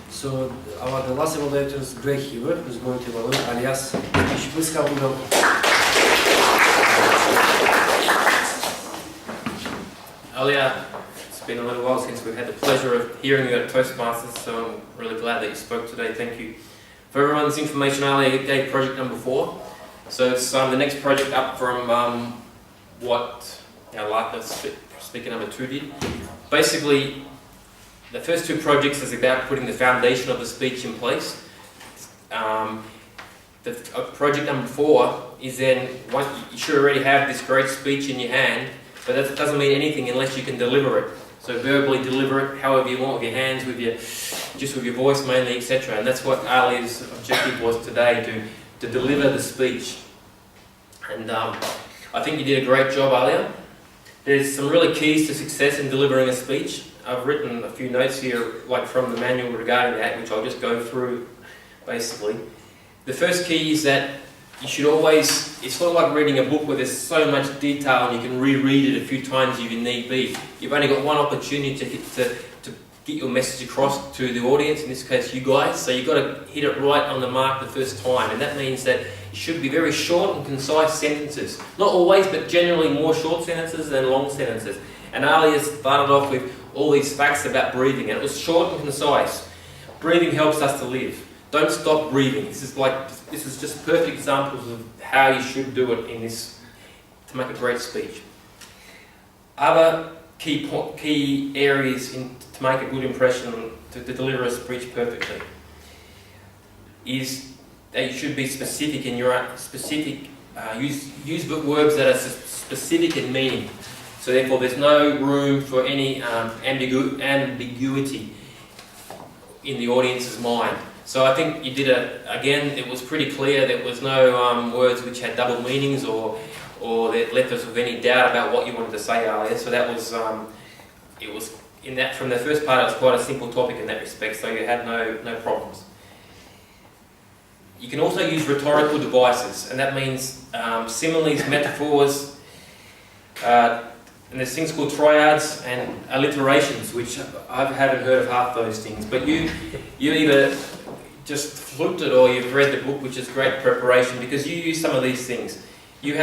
So the last evaluator is Greg Hewer, who's going to evaluate Alia's speech. Please come and welcome. Alia, it's been a little while since we've had the pleasure of hearing you at Toastmasters, so I'm really glad that you spoke today. Thank you. For everyone's information, Alia gave project number 4. So it's the next project up from what our last speaker number 2 did. Basically, the first 2 projects is about putting the foundation of the speech in place. Project number 4 is then, you should already have this great speech in your hand, but that doesn't mean anything unless you can deliver it. So verbally deliver it however you want, with your hands, just with your voice mainly, etc. And that's what Ali's objective was today, to deliver the speech. And I think you did a great job, Alia. There's some really keys to success in delivering a speech. I've written a few notes here, like from the manual regarding that, which I'll just go through basically. The first key is that you should always, it's sort of like reading a book where there's so much detail and you can reread it a few times if you need be. You've only got one opportunity to get your message across to the audience, in this case you guys, so you've got to hit it right on the mark the first time, and that means that it should be very short and concise sentences. Not always, but generally more short sentences than long sentences. And Alia started off with all these facts about breathing, and it was short and concise. Breathing helps us to live. Don't stop breathing. This is just perfect examples of how you should do it to make a great speech. Other key areas to make a good impression, to deliver a speech perfectly, is that you should be specific in your use words that are specific in meaning. So therefore, there's no room for any ambiguity in the audience's mind. So I think you did again, it was pretty clear. There was no words which had double meanings or that left us with any doubt about what you wanted to say earlier. So that was, it was in that, from the first part, it was quite a simple topic in that respect, so you had no problems. You can also use rhetorical devices, and that means similes, metaphors, and there's things called triads and alliterations, which I haven't heard of half those things. But you either just flunked it or you've read the book, which is great preparation, because you use some of these things. You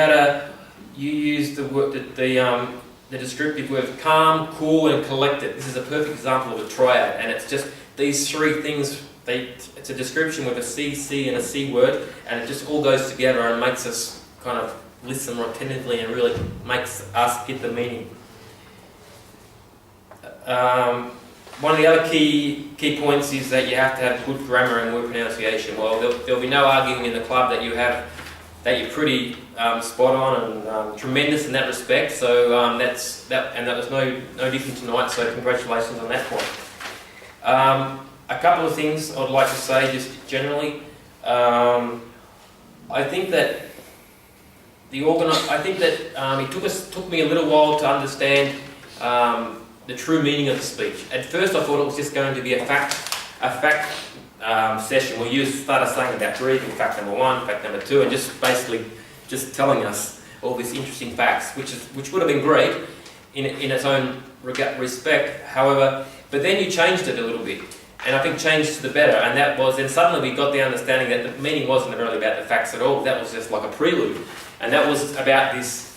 used the descriptive words calm, cool, and collected. This is a perfect example of a triad, and it's just these 3 things. It's a description with a C, and a C word, and it just all goes together and makes us kind of listen more attentively and really makes us get the meaning. One of the other key points is that you have to have good grammar and word pronunciation. Well, there'll be no arguing in the club that you're pretty spot on and tremendous in that respect. So that was no different tonight. So congratulations on that point. A couple of things I'd like to say just generally. I think that it took me a little while to understand the true meaning of the speech. At first, I thought it was just going to be a fact session where you started saying about breathing, fact number 1, fact number 2, and just basically just telling us all these interesting facts, which would have been great in its own respect. However, but then you changed it a little bit. And I think changed to the better, and that was, then suddenly we got the understanding that the meaning wasn't really about the facts at all. That was just like a prelude, and that was about these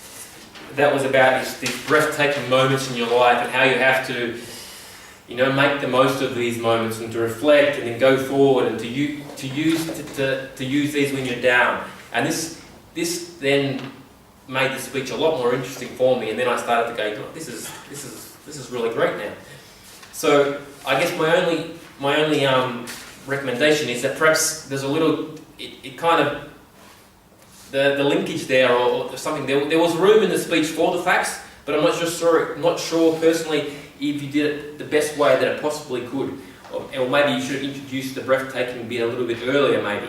breathtaking moments in your life and how you have to, make the most of these moments and to reflect and then go forward and to use these when you're down. And this this then made the speech a lot more interesting for me, and then I started to go, this is really great now. So I guess my only recommendation is that perhaps there's a little, it kind of, the linkage there or something, there was room in the speech for the facts, but I'm not sure personally if you did it the best way that it possibly could. Or maybe you should have introduced the breathtaking bit a little bit earlier, maybe.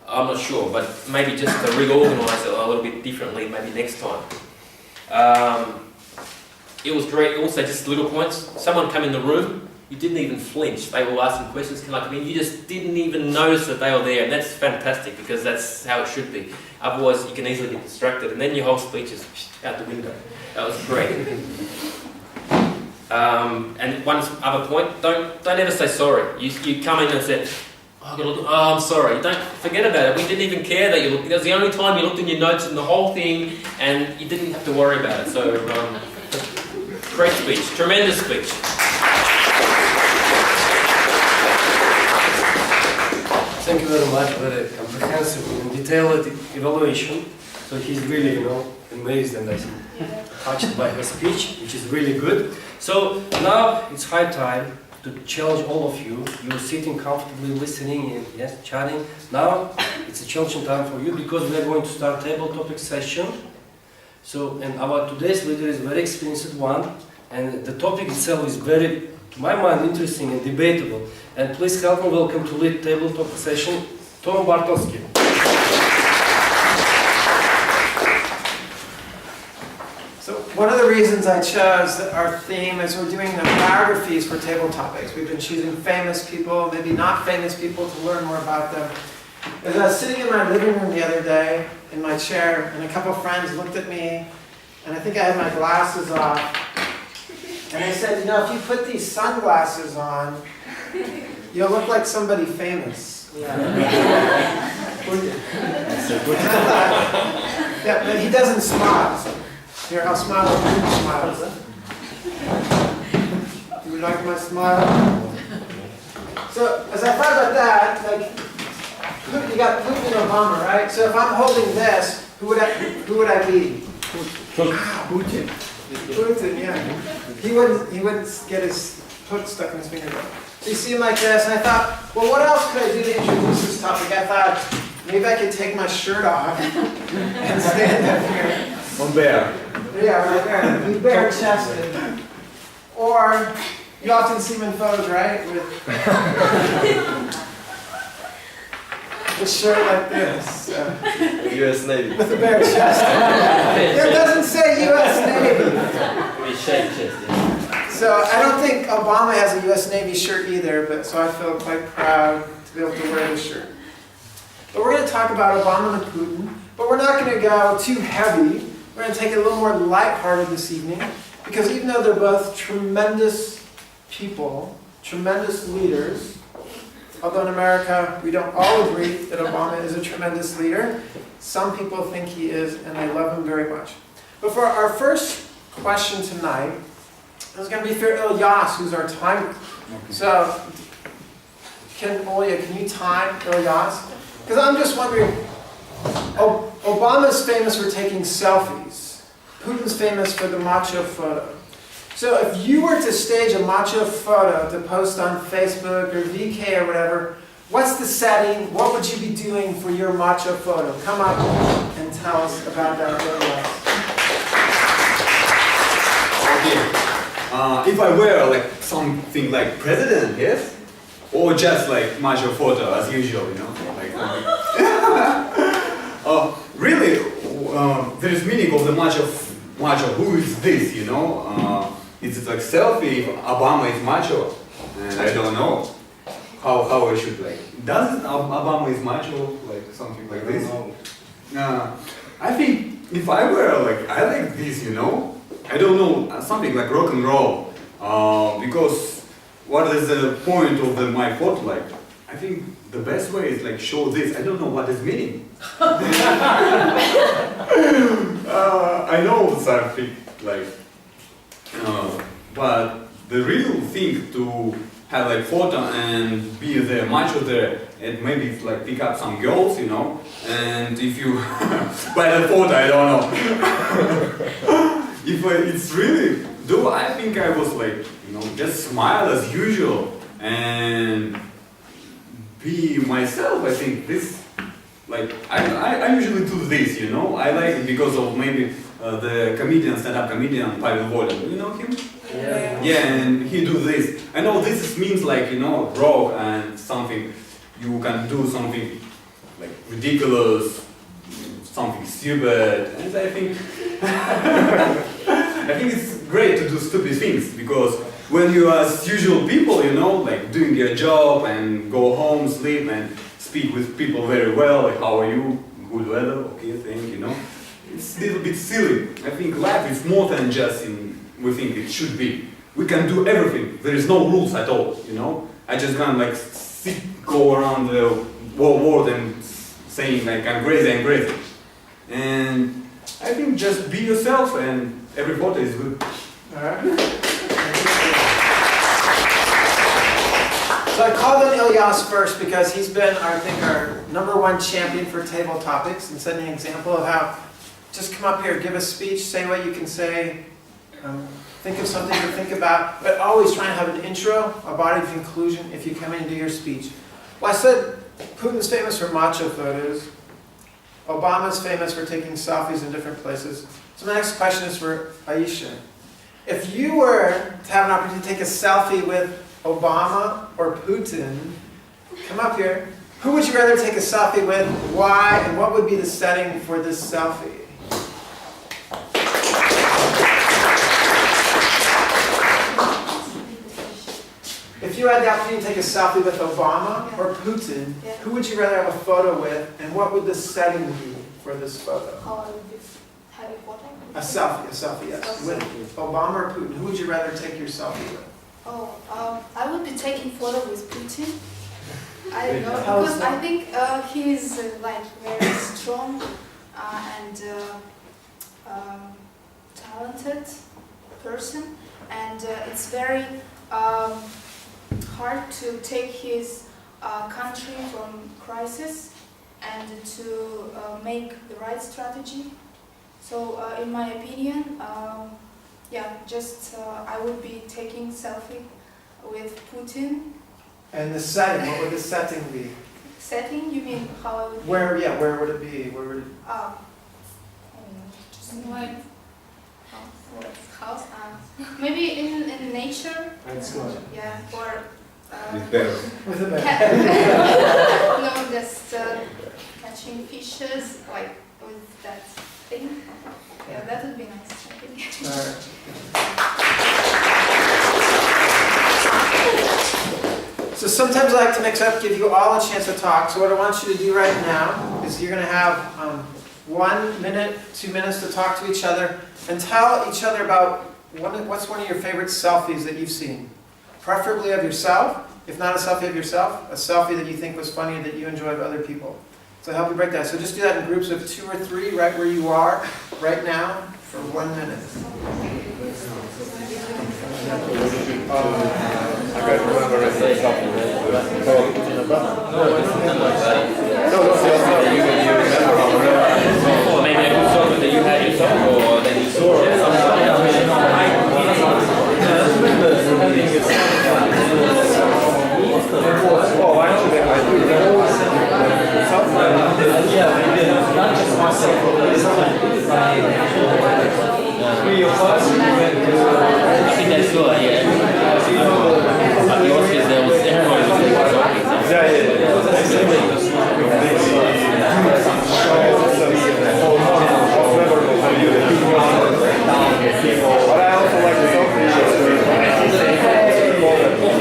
I'm not sure, but maybe just to reorganise it a little bit differently, maybe next time. It was great. Also, just little points. Someone came in the room, you didn't even flinch. They were asking questions, can I come in? You just didn't even notice that they were there, and that's fantastic because that's how it should be. Otherwise, you can easily get distracted, and then your whole speech is out the window. That was great. And one other point, don't ever say sorry. You come in and say, I'm sorry. Don't forget about it. We didn't even care that you looked. That was the only time you looked in your notes and the whole thing, and you didn't have to worry about it. So, great speech, tremendous speech. Thank you very much. Very comprehensive and detailed evaluation. So he's really, amazed and I think touched by her speech, which is really good. So now it's high time to challenge all of you. You're sitting comfortably, listening and yes, chatting. Now it's a challenging time for you because we are going to start table topic session. So, and our today's leader is a very experienced one, and the topic itself is very, to my mind, interesting and debatable. And please help me welcome to lead table topic session, Tom Bartowski. So one of the reasons I chose our theme is we're doing the biographies for table topics. We've been choosing famous people, maybe not famous people, to learn more about them. As I was sitting in my living room the other day, in my chair, and a couple of friends looked at me, and I think I had my glasses off, and they said, if you put these sunglasses on, you'll look like somebody famous. Yeah, but he doesn't smile. Here, I'll smile when you smile. Do you like my smile? So, as I thought about that, you got Putin and Obama, right? So if I'm holding this, who would I be? Putin. Putin, yeah. He wouldn't get his hook stuck in his finger. So you see him like this, and I thought, well, what else could I do to introduce this topic? I thought, maybe I could take my shirt off and stand up here. On bear. Yeah, right there. Be bare-chested. Or, you often see him in photos, right? With a shirt like this. US Navy. With a bare chest. It doesn't say US Navy. So I don't think Obama has a US Navy shirt either, but so I feel quite proud to be able to wear this shirt. But we're going to talk about Obama and Putin, but we're not going to go too heavy. We're going to take it a little more lighthearted this evening, because even though they're both tremendous people, tremendous leaders, although in America we don't all agree that Obama is a tremendous leader, some people think he is, and I love him very much. But for our first question tonight, it's going to be for Ilyas, who's our timer. Okay. So, Olya, can you time Ilyas? Because I'm just wondering, Obama's famous for taking selfies. Putin's famous for the macho photo. So if you were to stage a macho photo to post on Facebook or VK or whatever, what's the setting? What would you be doing for your macho photo? Come up and tell us about that. If I wear something like president, yes? Or just macho photo as usual, really, there is meaning of the macho, who is this, Is it selfie if Obama is macho? And I don't know how I should does Obama is macho, something like this? I think if I wear I like this, I don't know, something like rock and roll. Because what is the point of my photo I think the best way is show this. I don't know what is meaning. I know something but the real thing to have like photo and be there, macho there, and maybe like pick up some girls, you know. And if you by the photo, I don't know. If it's really, though, I think I was like, you know, just smile as usual and be myself. I think this, like, I usually do this, you know. I like it because of maybe the comedian, stand-up comedian Pavel Volin. You know him? Yeah. Yeah, and he do this. I know this means like, you know, rock and something, you can do something like ridiculous, something stupid, and I think I think it's great to do stupid things, because when you are as usual people, you know, like doing your job and go home, sleep and speak with people very well, like how are you, good weather, okay, thank you, know. It's a little bit silly. I think life is more than just we think it should be. We can do everything. There is no rules at all, you know. I just can't like go around the world and saying like I'm crazy. And I think just be yourself and every photo is good. Alright. So I called in Ilyas first because he's been, I think, our #1 champion for table topics and setting an example of how just come up here, give a speech, say what you can say, think of something to think about, but always try and have an intro, a body of conclusion if you come in and do your speech. Well, I said Putin's famous for macho photos. Obama's famous for taking selfies in different places. So my next question is for Aisha. If you were to have an opportunity to take a selfie with Obama or Putin, come up here. Who would you rather take a selfie with? Why? And what would be the setting for this selfie? If you had the opportunity to take a selfie with Obama or Putin, who would you rather have a photo with, and what would the setting be for this photo? A selfie, yes. With Obama or Putin, who would you rather take your selfie with? I would be taking photo with Putin. I don't know, because I think he's like very strong and talented person, and it's very hard to take his country from crisis and to make the right strategy. So in my opinion, I would be taking selfie with Putin. And the setting, what would the setting be? Setting? You mean how I would? Where would it be? Where would it? Just like house. Maybe in nature. That's good. Yeah, or. With bear. With a bear. No, just catching fishes, like with that thing. Yeah, that would be nice. I think. All right. So sometimes I like to mix up, give you all a chance to talk. So what I want you to do right now is you're going to have 1 minute, 2 minutes to talk to each other and tell each other about what's one of your favorite selfies that you've seen. Preferably of yourself. If not a selfie of yourself, a selfie that you think was funny that you enjoy of other people. So I'll help you break that. So just do that in groups of 2 or 3 right where you are right now for 1 minute. I can't remember a selfie. Or maybe a good selfie that you had yourself, or that you saw, or something. Oh, actually, I do know Not just myself, it's three of us. I think that's good, yeah. But yours is there was everyone was But I also like the selfie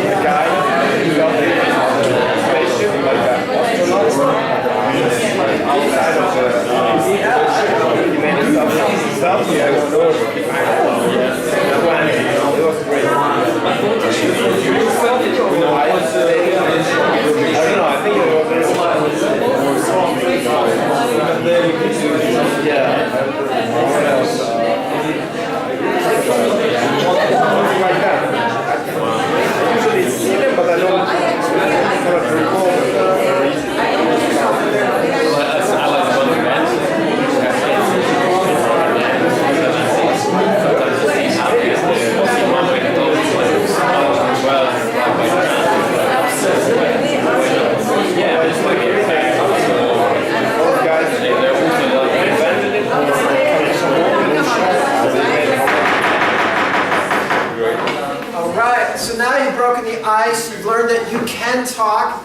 the guy spaceship, like outside of he made himself selfie, I don't know. It was great. I don't know, I think it was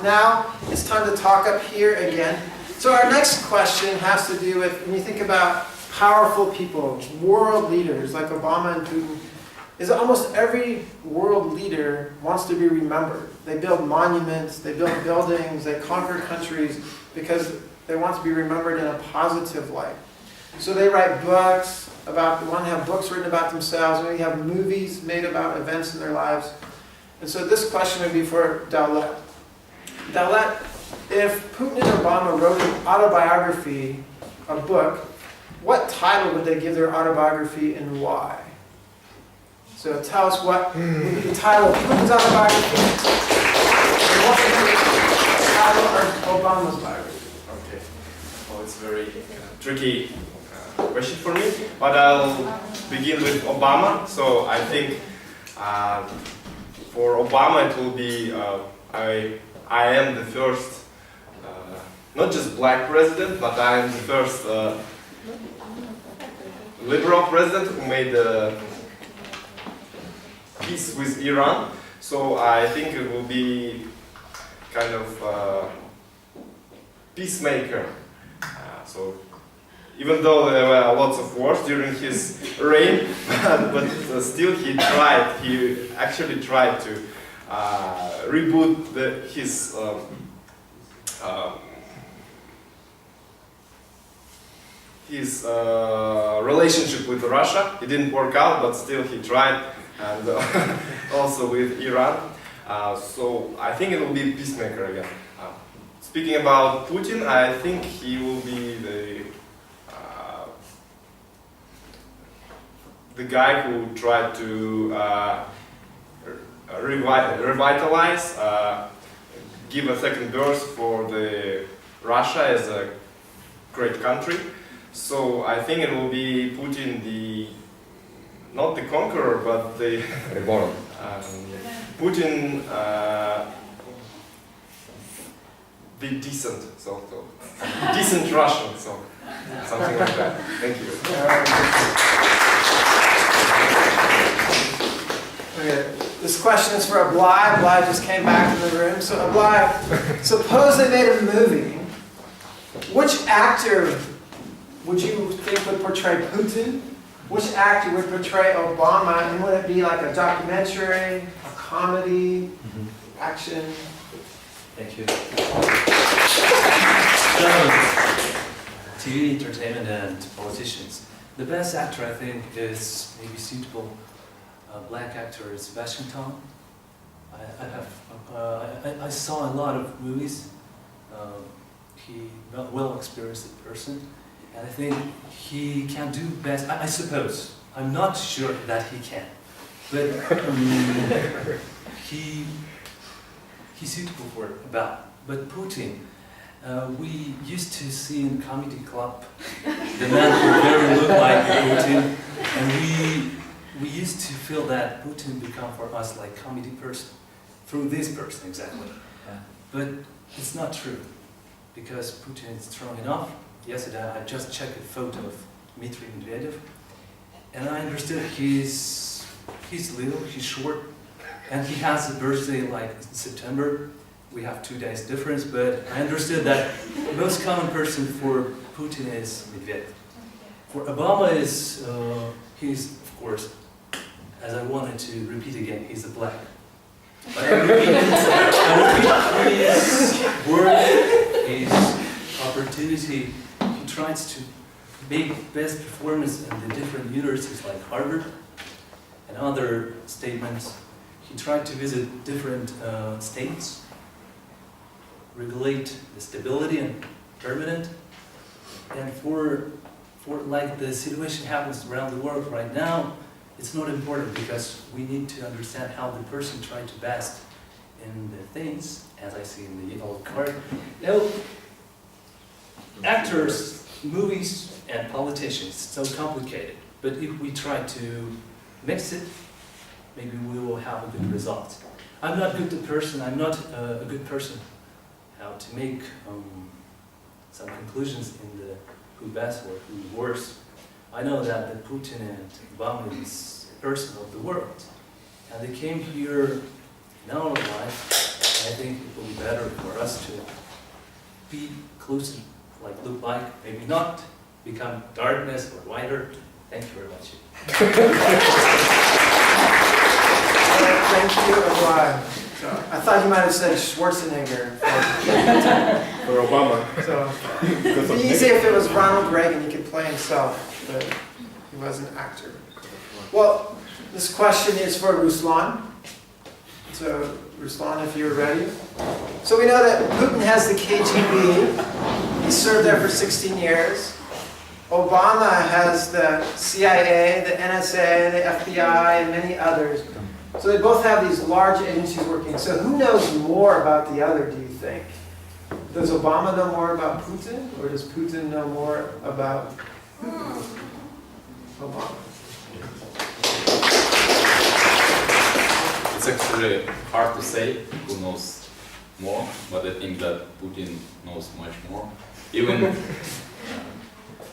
now it's time to talk up here again. So our next question has to do with, when you think about powerful people, world leaders like Obama and Putin, is that almost every world leader wants to be remembered. They build monuments, they build buildings, they conquer countries because they want to be remembered in a positive light. So they write books about, they want to have books written about themselves, maybe have movies made about events in their lives. And so this question would be for Dowlett. Dowlett, if Putin and Obama wrote an autobiography, a book, what title would they give their autobiography and why? So tell us what would be the title of Putin's autobiography and what would be the title of Obama's biography. Okay. Well, it's very tricky question for me, but I'll begin with Obama. So I think for Obama it will be I am the first, not just black president, but I am the first liberal president who made peace with Iran. So I think it will be kind of peacemaker. So even though there were lots of wars during his reign, but still he actually tried to reboot his relationship with Russia. It didn't work out, but still he tried, and also with Iran. So I think it will be peacemaker again. Speaking about Putin, I think he will be the guy who tried to revitalize, give a second birth for the Russia as a great country. So I think it will be Putin, not the conqueror, but the Reborn. Putin, the decent, so decent Russian, so something like that. Thank you. Okay, this question is for Ablai. Ablai just came back in the room. So Ablai, suppose they made a movie. Which actor would you think would portray Putin? Which actor would portray Obama? And would it be like a documentary, a comedy, action? Thank you. TV, entertainment, and politicians. The best actor, I think, is maybe suitable. Black actor is Washington. I saw a lot of movies. He well experienced person, and I think he can do best. I suppose I'm not sure that he can, but he's suitable for about. But Putin, we used to see in comedy club the man who very look like Putin, and we used to feel that Putin become for us like comedy person through this person exactly. Yeah. But it's not true, because Putin is strong enough. Yesterday I just checked a photo of Dmitry Medvedev, and I understood he's little, he's short, and he has a birthday like in September. We have 2 days difference, but I understood that the most common person for Putin is Medvedev. For Obama he's of course, as I wanted to repeat again, he's a black. But I repeat his work, his opportunity, he tries to make best performance in the different universities like Harvard and other statements. He tried to visit different states, regulate the stability and permanent, and for like the situation happens around the world right now, it's not important because we need to understand how the person tried to best in the things, as I see in the yellow card. Now, actors, movies, and politicians, so complicated. But if we try to mix it, maybe we will have a good result. I'm not a good person how to make some conclusions in the who best or who worse. I know that the Putin and Obama is a person of the world, and they came here in our life I think it will be better for us to be close, like look like, maybe not become darkness or lighter. Thank you very much. Thank you, Obama. So, I thought you might have said Schwarzenegger. For Obama. So, it'd be easy if it was Ronald Reagan, he could play himself, but he was an actor. Well, this question is for Ruslan. So, Ruslan, if you're ready. So we know that Putin has the KGB. He served there for 16 years. Obama has the CIA, the NSA, the FBI, and many others. So they both have these large agencies working. So who knows more about the other, do you think? Does Obama know more about Putin, or does Putin know more about Obama? It's actually hard to say who knows more, but I think that Putin knows much more. Even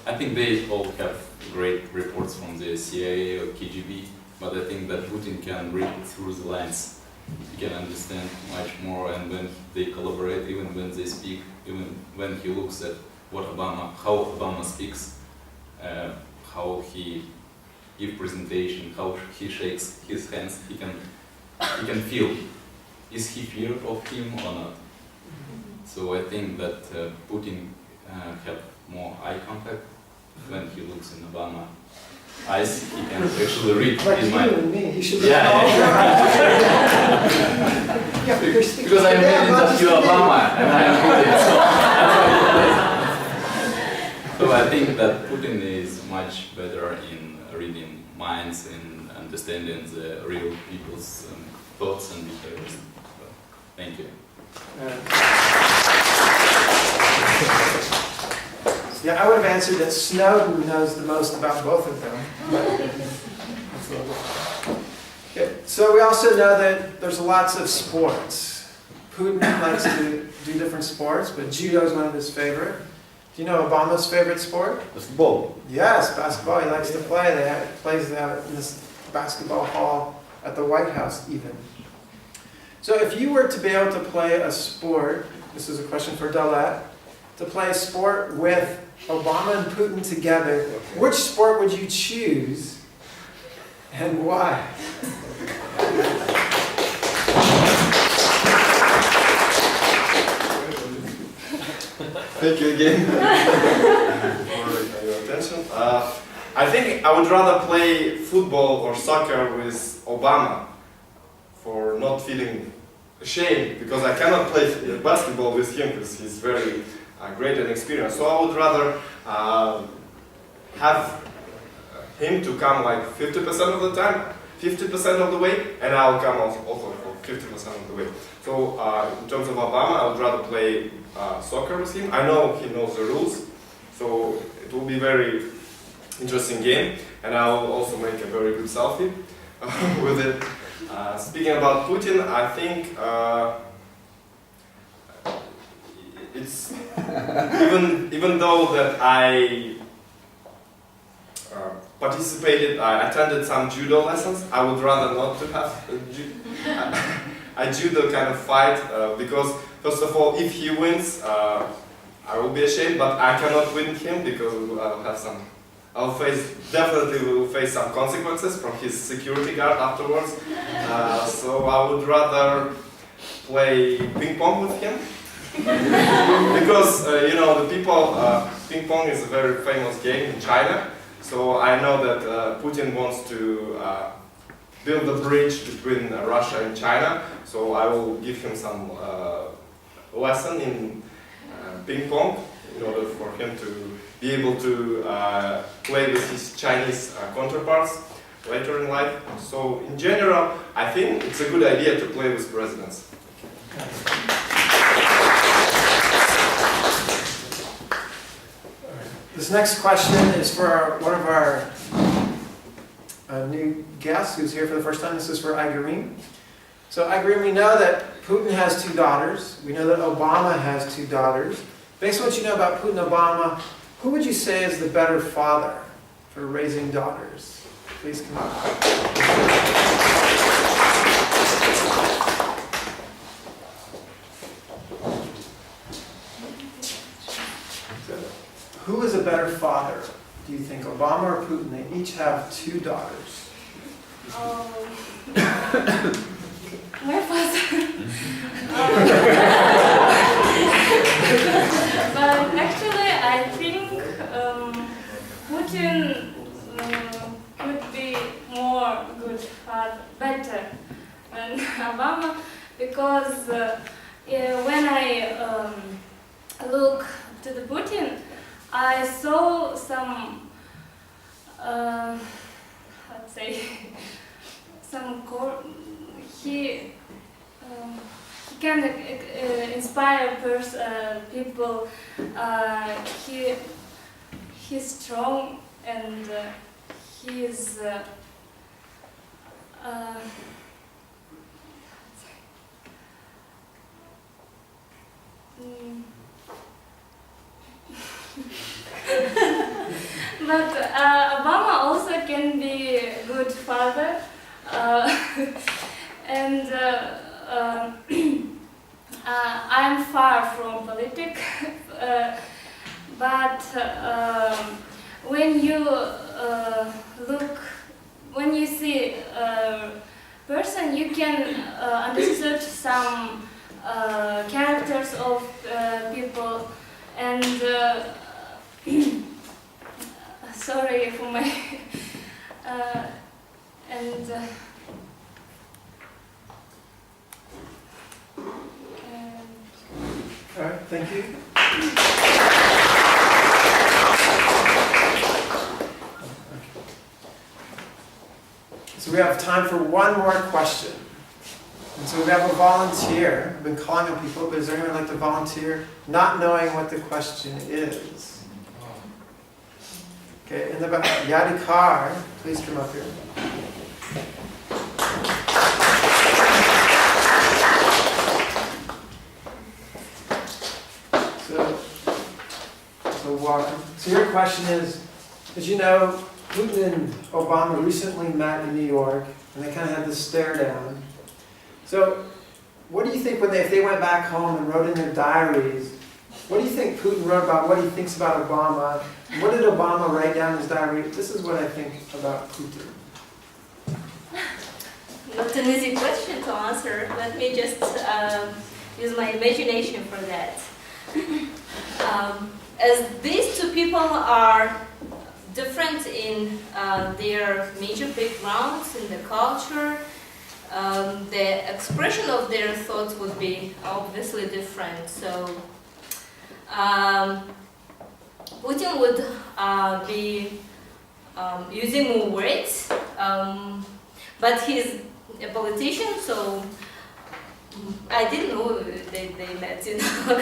I think they all have great reports from the CIA or KGB, but I think that Putin can read through the lines. He can understand much more, and when they collaborate, even when they speak, even when he looks at how Obama speaks, how he gives presentation, how he shakes his hands, he can feel, is he fear of him or not? So I think that Putin have more eye contact when he looks in Obama's eyes. He can actually read his mind. Like you and me, he should Yeah. Because I'm made into Obama and I am Putin, so I think that Putin is much better in reading minds and understanding the real people's thoughts and behaviors. So, thank you. Yeah, I would have answered that Snowden knows the most about both of them. Okay, so we also know that there's lots of sports. Putin likes to do different sports, but judo is one of his favorite. Do you know Obama's favorite sport? Basketball. Yes, basketball. He likes to play. Plays that in this basketball hall at the White House even. So if you were to be able to play a sport, this is a question for Dalet, to play a sport with Obama and Putin together, which sport would you choose and why? Thank you again for your attention. I think I would rather play football or soccer with Obama for not feeling ashamed, because I cannot play basketball with him because he's very great and experienced. So I would rather have him to come like 50% of the time, 50% of the way, and I'll come also for 50% of the way. So in terms of Obama, I would rather play soccer with him. I know he knows the rules, so it will be a very interesting game, and I'll also make a very good selfie with it. Speaking about Putin, I think it's even though that I I attended some judo lessons, I would rather not to have a judo kind of fight, because first of all, if he wins, I will be ashamed, but I cannot win him because definitely will face some consequences from his security guard afterwards. So I would rather play ping pong with him. Because, the people, ping pong is a very famous game in China. So I know that Putin wants to build a bridge between Russia and China. So I will give him some lesson in ping pong in order for him to be able to play with his Chinese counterparts later in life. So in general, I think it's a good idea to play with presidents. This next question is for one of our new guests who's here for the first time. This is for Igorine. So Igorine, we know that Putin has 2 daughters. We know that Obama has 2 daughters. Based on what you know about Putin and Obama, who would you say is the better father for raising daughters? Please come up. who is a better father? Do you think Obama or Putin? They each have 2 daughters. My father. But actually, I think Putin could be more good father, better than Obama, because when I look to the Putin, I saw some, let's say, he can inspire people. He's strong and he is. But Obama also can be a good father, and I'm far from politics, but when you see a person, you can understand some characters of people, and sorry for my All right, thank you. So we have time for one more question. And so we have a volunteer. I've been calling on people, but is there anyone like to volunteer, not knowing what the question is? Okay, in the back, Yadikar, please come up here. So welcome. So your question is, as you know, Putin and Obama recently met in New York, and they kind of had this stare down. So what do you think if they went back home and wrote in their diaries, what do you think Putin wrote about what he thinks about Obama? What did Obama write down in his diary? This is what I think about Putin. Not an easy question to answer. Let me just use my imagination for that. As these two people are different in their major backgrounds, in the culture, the expression of their thoughts would be obviously different. So Putin would be using more words, but he's a politician, so I didn't know they met, you know.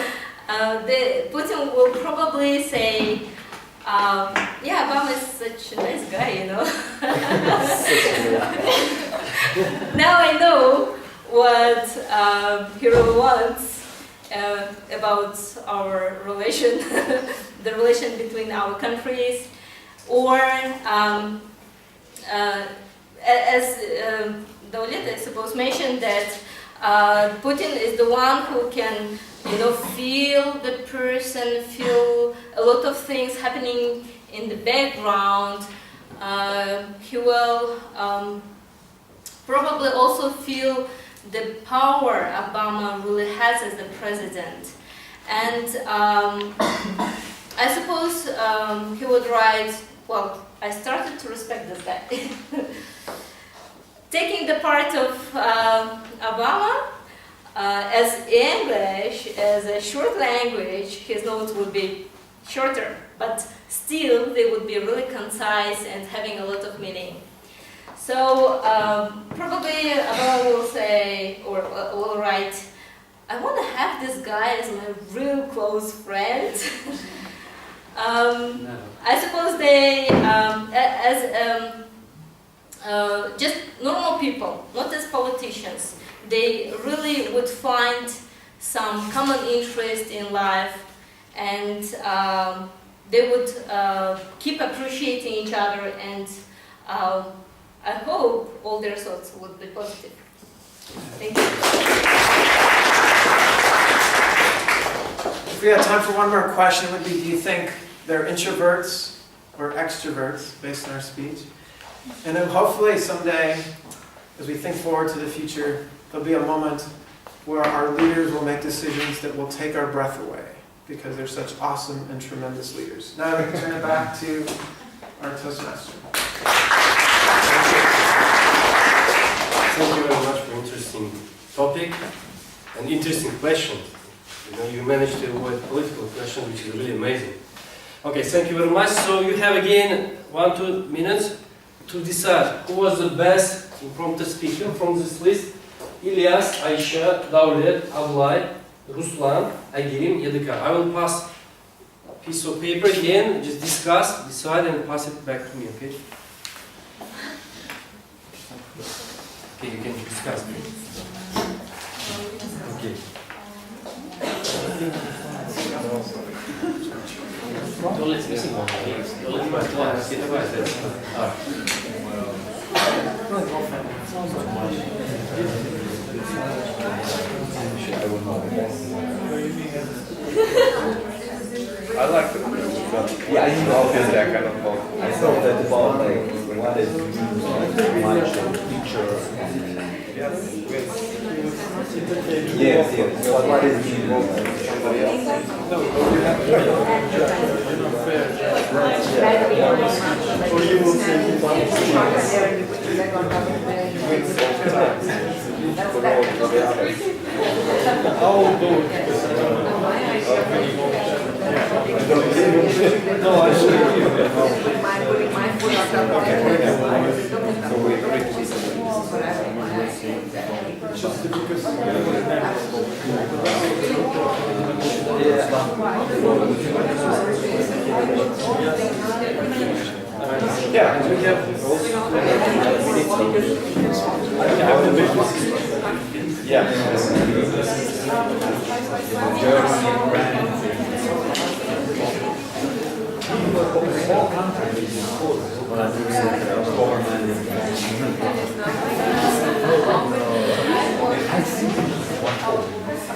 Putin will probably say, yeah, Obama is such a nice guy, you know. Now I know what he really wants about our relation, the relation between our countries, or as Daulet, I suppose, mentioned that Putin is the one who can, you know, feel the person, feel a lot of things happening in the background. He will probably also feel the power Obama really has as the president. And I suppose he would write, well, I started to respect this guy. Taking the part of Obama, as English, as a short language, his notes would be shorter, but still they would be really concise and having a lot of meaning. So probably Obama will say, or will write, I want to have this guy as my real close friend. I suppose they, just normal people, not as politicians, they really would find some common interest in life, and they would keep appreciating each other, and I hope all their thoughts would be positive. Thank you. If we had time for one more question, it would be, do you think they're introverts or extroverts based on our speech. And then hopefully someday, as we think forward to the future, there'll be a moment where our leaders will make decisions that will take our breath away because they're such awesome and tremendous leaders. Now I can turn it back to our Toastmaster. Thank you very much for interesting topic and interesting question. You know, you managed to avoid political question, which is really amazing. Okay, thank you very much. So you have again 1-2 minutes to decide who was the best impromptu speaker from this list. İlyas, Ayşe, Davlet, Ablay, Ruslan, Agirim, Yedikar. I will pass a piece of paper again, just discuss, decide and pass it back to me, okay? Okay, you can discuss. Okay. I like the quiz, but obviously I cannot vote. I saw that about like what is much picture. Yes, yes. What is Yeah, we have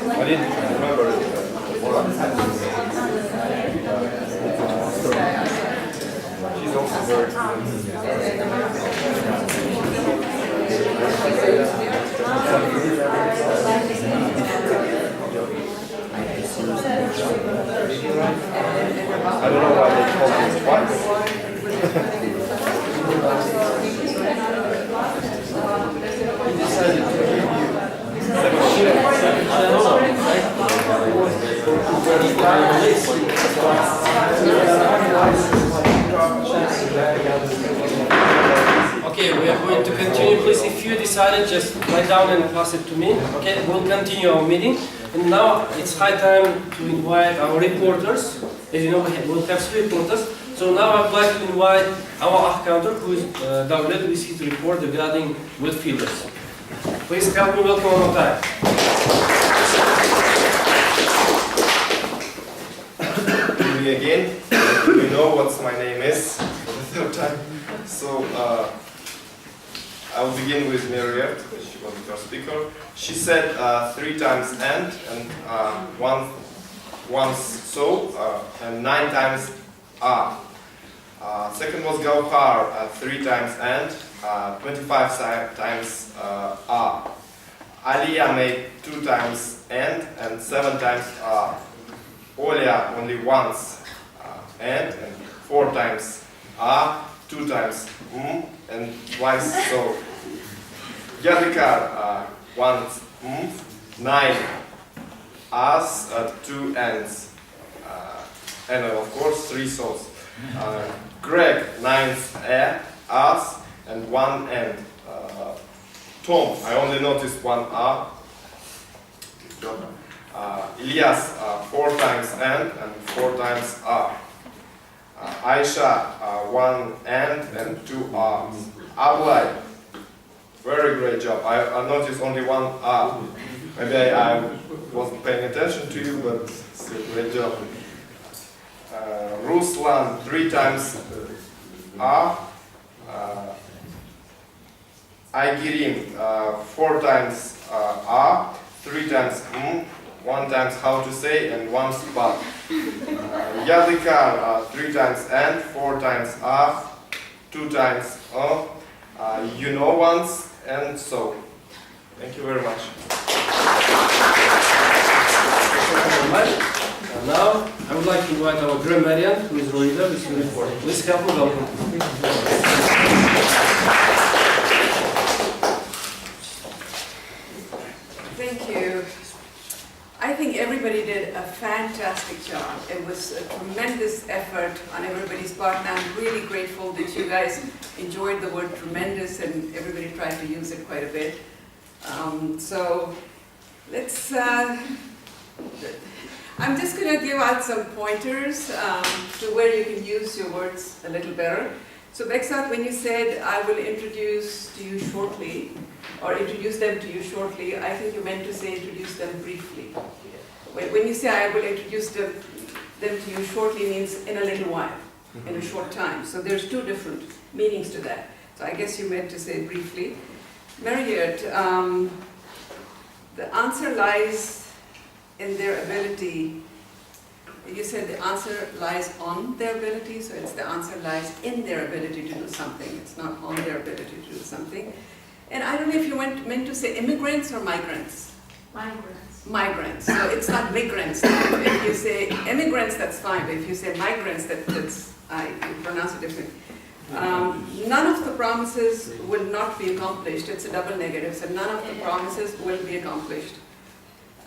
I didn't remember it. She's also very I don't know why they called it twice. Okay, we are going to continue. Please, if you decided, just write down and pass it to me. Okay, we'll continue our meeting. And now it's high time to invite our reporters. As you know, we'll have 3 reporters. So now I'd like to invite our accountant, who is Davlet, with his report regarding midfielders. Please help me welcome one more time. Me again. You know what my name is for the 3rd time. So I will begin with Marriott, because she was the first speaker. She said 3 times and once so, and 9 times second was Gauhar, 3 times and 25 times Aliyah made 2 times and 7 times Olia only once and 4 times 2 times and twice so. Yadikar once 9 as 2 ends and of course 3 souls. Greg 9 as and 1 end. Tom, I only noticed 1 Elias 4 times and 4 times Aisha 1 and 2 Ablay, very great job. I noticed only 1 Maybe I wasn't paying attention to you, but still great job. Ruslan 3 times Aigirim 4 times 3 times 1 times how to say and 1 spot. Yadikar 3 times and, 4 times off, 2 times off, you know once, and so. Thank you very much. Thank you very much. And now, I would like to invite our grammarian, who is Roida, with you report. Please help me welcome. Thank you. I think everybody did a fantastic job. It was a tremendous effort on everybody's part, and I'm really grateful that you guys enjoyed the word tremendous and everybody tried to use it quite a bit. So let's, I'm just going to give out some pointers to where you can use your words a little better. So Beksat, when you said, I will introduce to you shortly, or introduce them to you shortly, I think you meant to say introduce them briefly. When you say I will introduce them to you shortly means in a little while, in a short time. So there's two different meanings to that. So I guess you meant to say briefly. Marriott, the answer lies in their ability. You said the answer lies on their ability, so it's the answer lies in their ability to do something. It's not on their ability to do something. And I don't know if you meant to say immigrants or migrants. Migrants. Migrants. So it's not migrants. If you say immigrants, that's fine. But if you say migrants, you pronounce it differently. None of the promises will not be accomplished. It's a double negative. So none of the promises will be accomplished.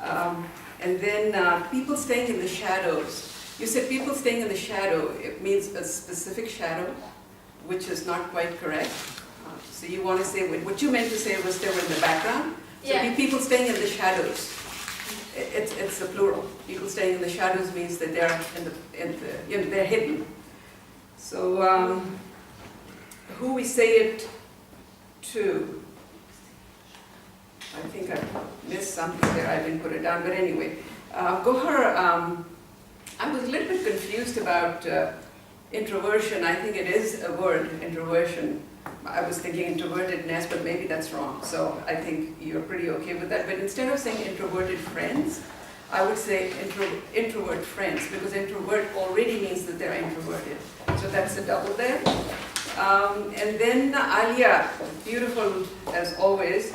And then people staying in the shadows. You said people staying in the shadow. It means a specific shadow, which is not quite correct. So you want to say, what you meant to say was they were in the background. So Yeah. people staying in the shadows. It's the plural. People staying in the shadows means that they're they're hidden. So who we say it to? I think I missed something there. I didn't put it down, but anyway, Gohar. I was a little bit confused about introversion. I think it is a word, introversion. I was thinking introvertedness, but maybe that's wrong. So I think you're pretty okay with that. But instead of saying introverted friends, I would say introvert friends, because introvert already means that they're introverted. So that's a double there. And then Alia, beautiful as always.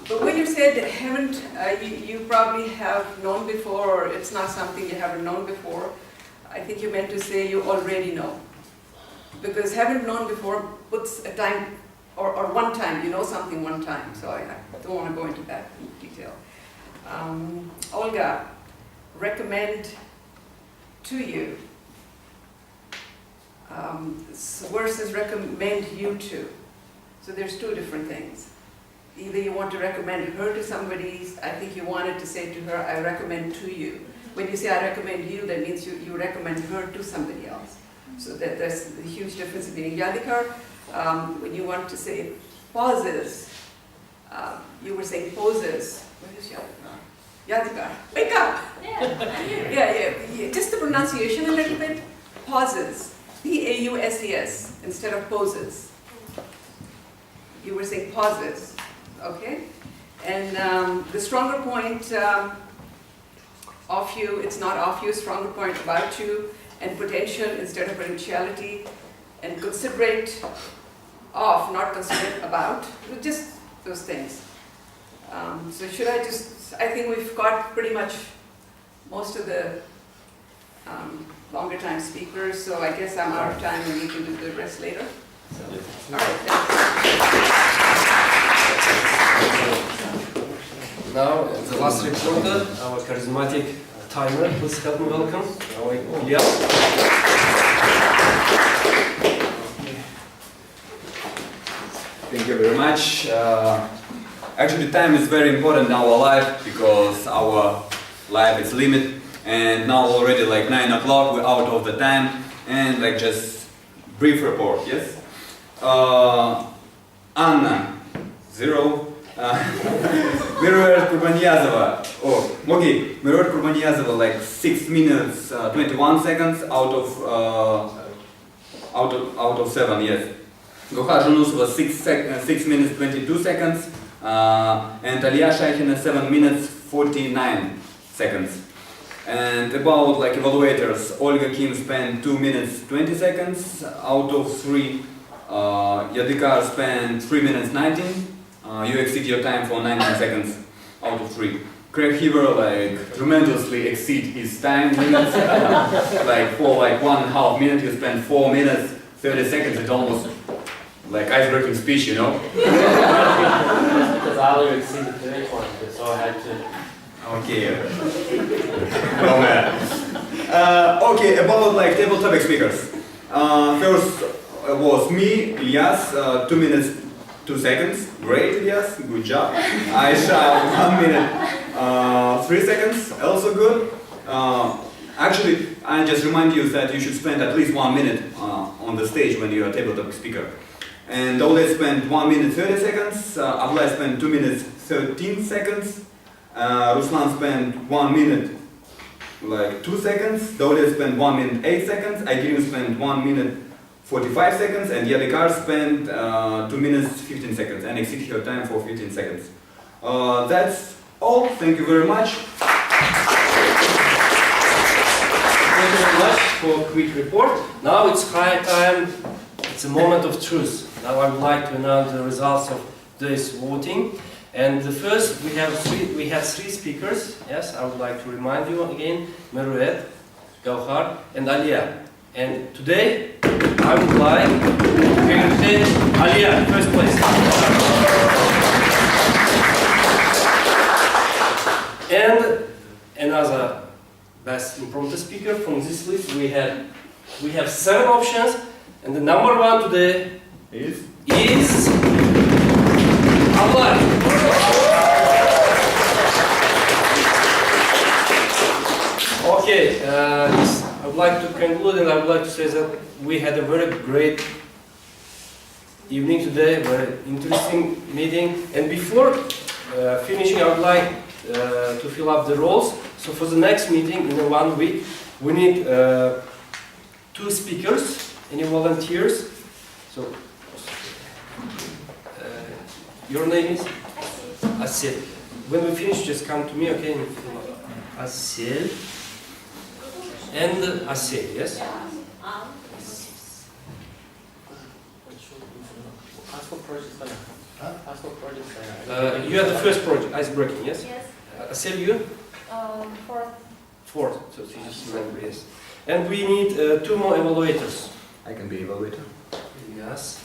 But when you said haven't, you probably have known before, or it's not something you haven't known before, I think you meant to say you already know. Because haven't known before puts a time, or one time, you know something one time. So I don't want to go into that in detail. Olga, recommend to you versus recommend you to. So there's two different things. Either you want to recommend her to somebody, I think you wanted to say to her, I recommend to you. When you say I recommend you, that means you recommend her to somebody else. So there's a huge difference between Yadikar. When you want to say pauses, you were saying poses. Where is Yadikar? Yadikar, wake up! Yeah. Just the pronunciation a little bit. Pauses. P-A-U-S-E-S instead of poses. You were saying pauses. Okay? And the stronger point of you, it's not of you, stronger point about you, and potential instead of potentiality, and considerate of, not considerate about, just those things. So should I think we've got pretty much most of the longer time speakers, so I guess I'm out of time and we can do the rest later. So, all right, Now, the last reporter, our charismatic timer, please help me welcome. Ilya. Thank you very much. Actually, time is very important in our life because our life is limited, and now already like 9 o'clock, we're out of the time, and like just brief report, yes? Anna, 0. Mirror Kurbaniyazova. Mirror Kurbaniyazova, like 6 minutes 21 seconds out of 7. Yes. Gohar Junusova 6 minutes 22 seconds, and Alia Shaikhina 7 minutes 49 seconds. And about like evaluators, Olga Kim spent 2 minutes 20 seconds out of 3. Yadikar spent 3 minutes 19. You exceed your time for 19 seconds out of 3. Craig Heaver like tremendously exceed his time limits. Like for like 1.5 minutes, you spend 4 minutes 30 seconds. It's almost like ice-breaking speech, you know. Because Ali exceeded the next one, so I had to. Okay. No man. Okay, about like table topic speakers. First was me, Ilyas, 2 minutes 2 seconds. Great, Ilyas, good job. Aisha, 1 minute 3 seconds, also good. Actually, I just remind you that you should spend at least 1 minute on the stage when you are a table topic speaker. And Oleg spent 1 minute 30 seconds. Ablai spent 2 minutes 13 seconds. Ruslan spent 1 minute like 2 seconds. Daulia spent 1 minute 8 seconds. Aigirim spent 1 minute 45 seconds. And Yadikar spent 2 minutes 15 seconds and exceeded her time for 15 seconds. That's all. Thank you very much. Thank you very much for a quick report. Now it's high time, it's a moment of truth. Now I would like to announce the results of this voting. And the first, we had 3 speakers. Yes, I would like to remind you again, Meruet, Gauhar, and Alia. And today, I would like to congratulate Alia, first place. And another best impromptu speaker from this list, we have 7 options, and the number 1 today is Almaty. Okay, I would like to conclude, and I would like to say that we had a very great evening today, very interesting meeting. And before finishing, I would like to fill up the roles. So for the next meeting in 1 week, we need 2 speakers. Any volunteers? So your name is? Asel. When we finish, just come to me, okay? Asel. And Asel, yes? Ask for projects. Ask for projects. You are the first project, ice breaking, yes? Yes. Asel, you? Fourth. So you just remember, yes. And we need 2 more evaluators. I can be evaluator. Yes.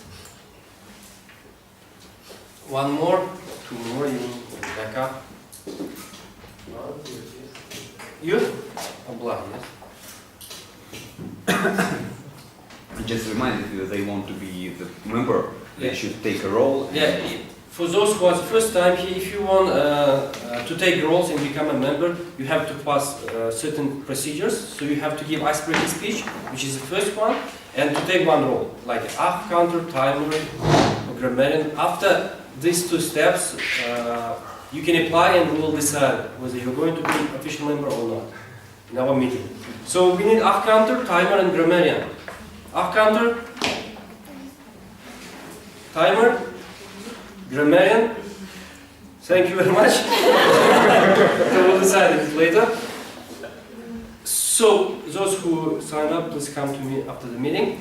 1 more, 2 more, you Becca. You? Abla, yes. I just reminded you that they want to be the member. They Yeah. should take a role. Yeah, for those who are the first time here, if you want to take roles and become a member, you have to pass certain procedures. So you have to give ice-breaking speech, which is the first one, and to take 1 role, like half counter, timer, or grammarian. After these 2 steps, you can apply and we will decide whether you're going to be an official member or not in our meeting. So we need half counter, timer, and grammarian. Half counter, timer, grammarian. Thank you very much. So we'll decide it later. So those who sign up, please come to me after the meeting.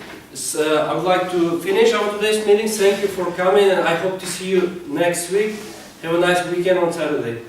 I would like to finish our today's meeting. Thank you for coming, and I hope to see you next week. Have a nice weekend on Saturday.